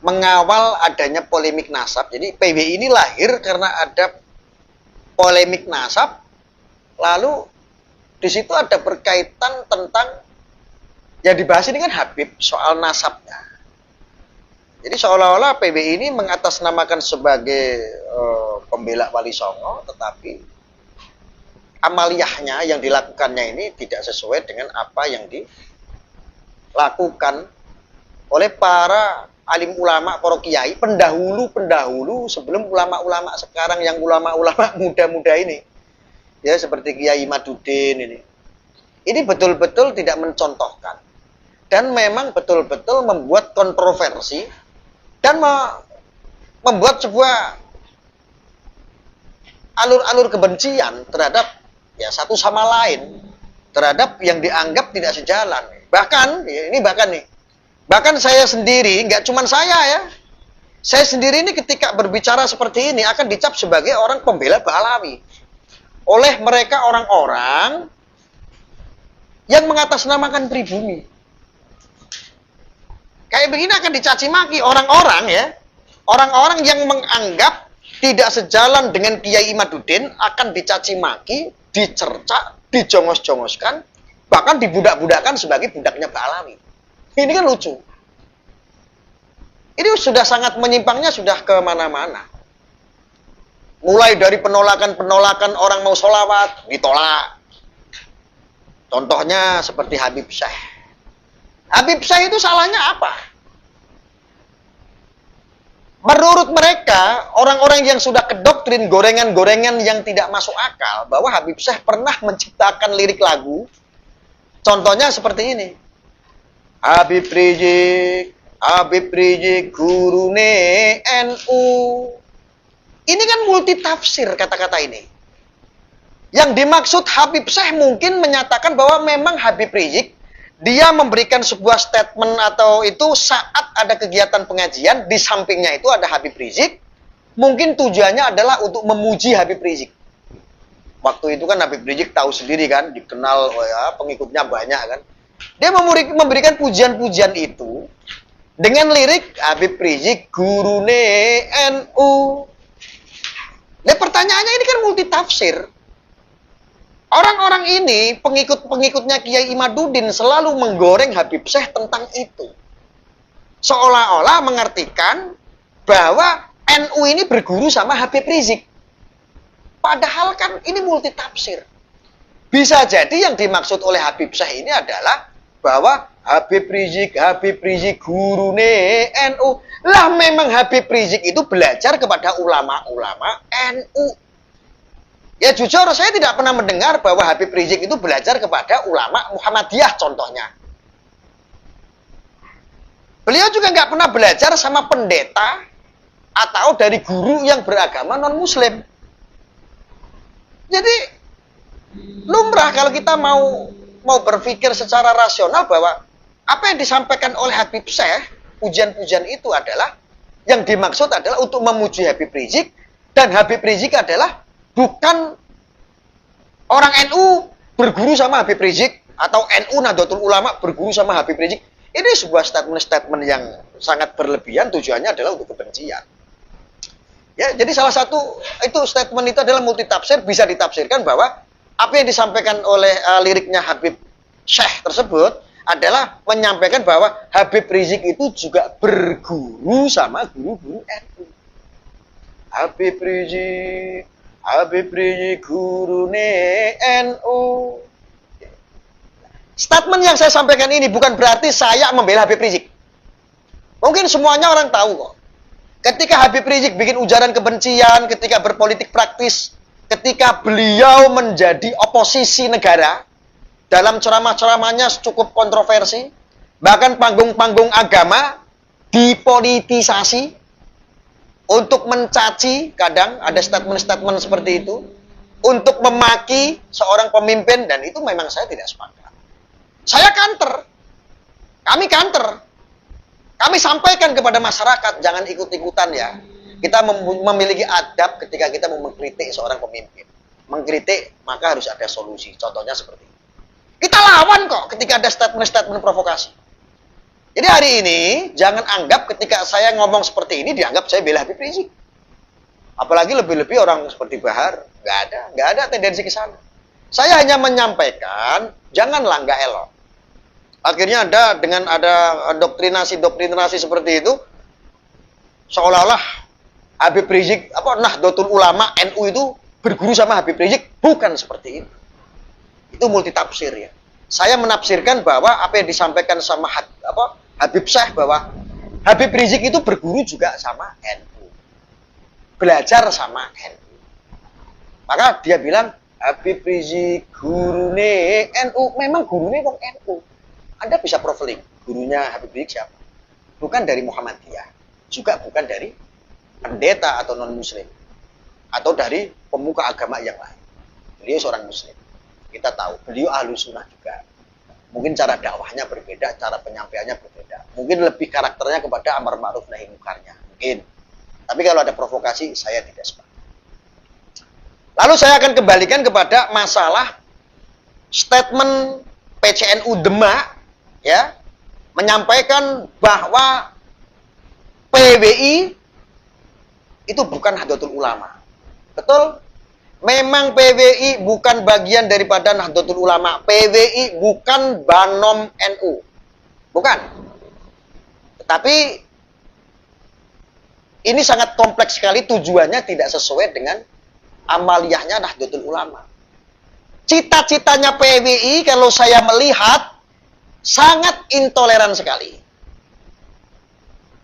mengawal adanya polemik nasab. Jadi PBI ini lahir karena ada polemik nasab, lalu di situ ada berkaitan tentang yang dibahas ini kan Habib, soal nasabnya. Jadi seolah-olah PBI ini mengatasnamakan sebagai pembela Wali Songo, tetapi amaliyahnya yang dilakukannya ini tidak sesuai dengan apa yang dilakukan oleh para alim ulama, para kiai, pendahulu sebelum ulama-ulama sekarang, yang ulama-ulama muda-muda ini. Ya, seperti Kiai Imaduddin ini. Ini betul-betul tidak mencontohkan. Dan memang betul-betul membuat kontroversi dan membuat sebuah alur-alur kebencian terhadap ya satu sama lain, terhadap yang dianggap tidak sejalan. Bahkan bahkan saya sendiri, nggak cuma saya ya, saya sendiri ini ketika berbicara seperti ini akan dicap sebagai orang pembela Ba'alawi oleh mereka orang-orang yang mengatasnamakan pribumi. Kayak begini akan dicaci maki orang-orang ya, orang-orang yang menganggap tidak sejalan dengan Kiai Imaduddin akan dicaci maki, dicerca, dijongos-jongoskan, bahkan dibudak-budakkan sebagai budaknya Ba'alawi. Ini kan lucu. Ini sudah sangat menyimpangnya, sudah kemana-mana. Mulai dari penolakan-penolakan orang mau sholawat, ditolak. Contohnya seperti Habib Syekh. Habib Syekh itu salahnya apa? Menurut mereka, orang-orang yang sudah kedoktrin gorengan-gorengan yang tidak masuk akal, bahwa Habib Syekh pernah menciptakan lirik lagu. Contohnya seperti ini. Habib Rizik, gurune NU. Ini kan multi tafsir kata-kata ini. Yang dimaksud Habib Syekh mungkin menyatakan bahwa memang Habib Rizik, dia memberikan sebuah statement atau itu saat ada kegiatan pengajian, di sampingnya itu ada Habib Rizik. Mungkin tujuannya adalah untuk memuji Habib Rizik. Waktu itu kan Habib Rizik tahu sendiri kan, dikenal, pengikutnya banyak kan. Dia memberikan pujian-pujian itu dengan lirik Habib Rizik gurune NU. Nah, pertanyaannya ini kan multi tafsir. Orang-orang ini, pengikut-pengikutnya Kiai Imaduddin selalu menggoreng Habib Syekh tentang itu. Seolah-olah mengartikan bahwa NU ini berguru sama Habib Rizik. Padahal kan ini multi tafsir. Bisa jadi yang dimaksud oleh Habib Syekh ini adalah bahwa Habib Rizik gurune NU. Lah memang Habib Rizik itu belajar kepada ulama-ulama NU. Ya jujur saya tidak pernah mendengar bahwa Habib Rizik itu belajar kepada ulama Muhammadiyah contohnya. Beliau juga nggak pernah belajar sama pendeta atau dari guru yang beragama non-muslim. Jadi lumrah kalau kita mau berpikir secara rasional bahwa apa yang disampaikan oleh Habib Syekh, pujian-pujian itu adalah yang dimaksud adalah untuk memuji Habib Rizik, dan Habib Rizik adalah bukan orang NU berguru sama Habib Rizik atau NU Nahdlatul Ulama berguru sama Habib Rizik. Ini sebuah statement yang sangat berlebihan, tujuannya adalah untuk kebencian. Ya, jadi salah satu itu statement itu adalah multitafsir, bisa ditafsirkan bahwa apa yang disampaikan oleh liriknya Habib Syekh tersebut adalah menyampaikan bahwa Habib Rizik itu juga berguru sama guru-guru NU. Habib Rizik gurune NU. Statement yang saya sampaikan ini bukan berarti saya membela Habib Rizik. Mungkin semuanya orang tahu kok. Ketika Habib Rizik bikin ujaran kebencian, ketika berpolitik praktis, ketika beliau menjadi oposisi negara, dalam ceramah-ceramahnya cukup kontroversi, bahkan panggung-panggung agama dipolitisasi untuk mencaci, kadang ada statement-statement seperti itu, untuk memaki seorang pemimpin, dan itu memang saya tidak sepakat. Saya counter, kami counter. Kami sampaikan kepada masyarakat, jangan ikut-ikutan ya. Kita memiliki adab ketika kita mau mengkritik seorang pemimpin. Mengkritik, maka harus ada solusi. Contohnya seperti ini. Kita lawan kok ketika ada statement-statement provokasi. Jadi hari ini, jangan anggap ketika saya ngomong seperti ini, dianggap saya bela Habib Rizik. Apalagi lebih-lebih orang seperti Bahar. Nggak ada tendensi ke sana. Saya hanya menyampaikan, janganlah nggak elok. Akhirnya dengan ada doktrinasi seperti itu, seolah-olah Habib Rizik, Nahdlatul Ulama, NU itu berguru sama Habib Rizik. Bukan seperti itu. Itu multitafsir ya. Saya menafsirkan bahwa apa yang disampaikan sama Habib Syekh, bahwa Habib Rizik itu berguru juga sama NU. Belajar sama NU. Maka dia bilang, Habib Rizik gurune NU. Memang gurune wong NU. Anda bisa profiling, gurunya Habib Rizik siapa? Bukan dari Muhammadiyah, juga bukan dari pendeta atau non-muslim, atau dari pemuka agama yang lain. Beliau seorang muslim. Kita tahu, beliau ahlu sunnah juga. Mungkin cara dakwahnya berbeda, cara penyampaiannya berbeda. Mungkin lebih karakternya kepada amar ma'ruf nahi mukarnya. Mungkin. Tapi kalau ada provokasi, saya tidak sepakat. Lalu saya akan kembalikan kepada masalah statement PCNU Demak, ya, menyampaikan bahwa PWI itu bukan Nahdlatul Ulama. Betul? Memang PWI bukan bagian daripada Nahdlatul Ulama. PWI bukan Banom NU. Bukan. Tetapi ini sangat kompleks sekali, tujuannya tidak sesuai dengan amaliyahnya Nahdlatul Ulama. Cita-citanya PWI kalau saya melihat sangat intoleran sekali.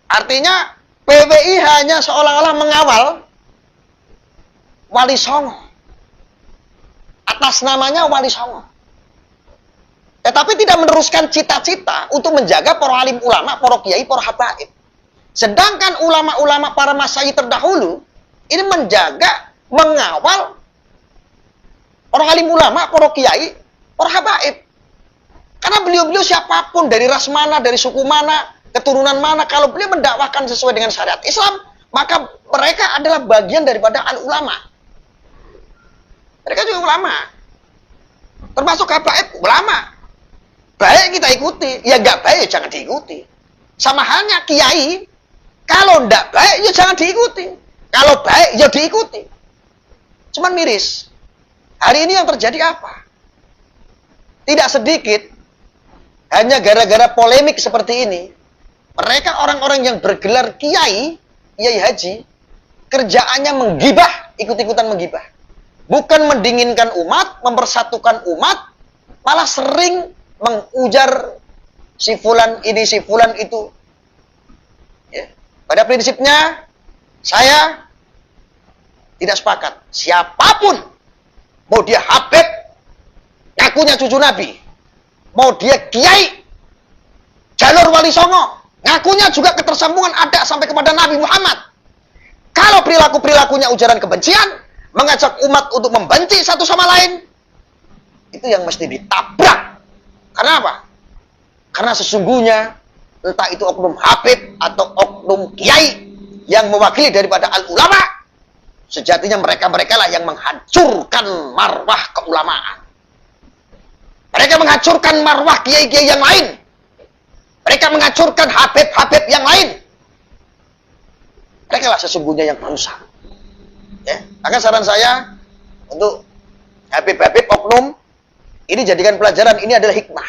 Artinya PWI hanya seolah-olah mengawal Wali Songo. Atas namanya Wali Songo. Tetapi tidak meneruskan cita-cita untuk menjaga para alim ulama, para kiai, para habaib. Sedangkan ulama-ulama para masyayikh terdahulu ini menjaga, mengawal para alim ulama, para kiai, para habaib. Karena beliau-beliau siapapun, dari ras mana, dari suku mana, keturunan mana, kalau beliau mendakwahkan sesuai dengan syariat Islam, maka mereka adalah bagian daripada al-ulama. Mereka juga ulama. Termasuk habaib, ulama. Baik kita ikuti, ya nggak baik ya jangan diikuti. Sama halnya kiai, kalau nggak baik ya jangan diikuti. Kalau baik ya diikuti. Cuman miris. Hari ini yang terjadi apa? Tidak sedikit, hanya gara-gara polemik seperti ini, mereka orang-orang yang bergelar kiai haji, kerjaannya menggibah, ikut-ikutan menggibah. Bukan mendinginkan umat, mempersatukan umat, malah sering mengujar si fulan ini, si fulan itu. Ya. Pada prinsipnya, saya tidak sepakat. Siapapun, mau dia habib, ngakunya cucu Nabi, mau dia kiai, jalur Wali Songo, ngakunya juga ketersambungan ada sampai kepada Nabi Muhammad. Kalau perilaku-perilakunya ujaran kebencian, mengajak umat untuk membenci satu sama lain, itu yang mesti ditabrak. Karena apa? Karena sesungguhnya, entah itu oknum habib atau oknum kiai yang mewakili daripada al-ulama, sejatinya mereka-mereka lah yang menghancurkan marwah keulamaan. Mereka menghancurkan marwah kiai-kiai yang lain. Mereka menghancurkan habib-habib yang lain. Mereka lah sesungguhnya yang merusak. Ya, maka saran saya untuk Habib-habib oknum, ini jadikan pelajaran, ini adalah hikmah.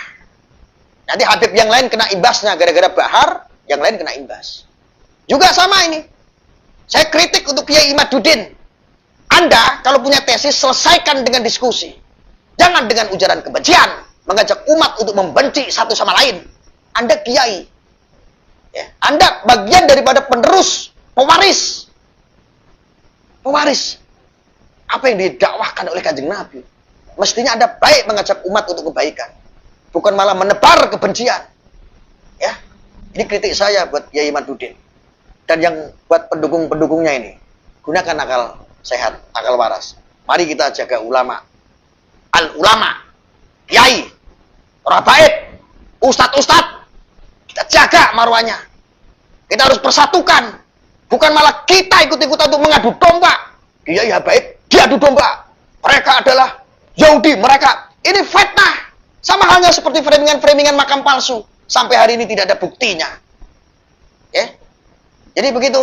Nanti Habib yang lain kena imbasnya, gara-gara Bahar, yang lain kena imbas. Juga sama ini. Saya kritik untuk Kiai Imaduddin. Anda kalau punya tesis, selesaikan dengan diskusi. Jangan dengan ujaran kebencian, mengajak umat untuk membenci satu sama lain. Anda Kiai. Ya, Anda bagian daripada penerus, pewaris. Pewaris. Apa yang didakwahkan oleh Kanjeng Nabi. Mestinya Anda baik mengajak umat untuk kebaikan. Bukan malah menebar kebencian. Ya, ini kritik saya buat Kiai Imaduddin. Dan yang buat pendukung-pendukungnya ini. Gunakan akal sehat, akal waras. Mari kita jaga ulama. Al-ulama. Kiai. Rabaib. Ustadz-ustadz. Kita jaga marwahnya. Kita harus persatukan. Bukan malah kita ikut-ikutan untuk mengadu domba. Kiai Habaib diadu domba. Mereka adalah Yahudi, mereka. Ini fitnah. Sama halnya seperti framingan-framingan makam palsu. Sampai hari ini tidak ada buktinya. Ya. Jadi begitu.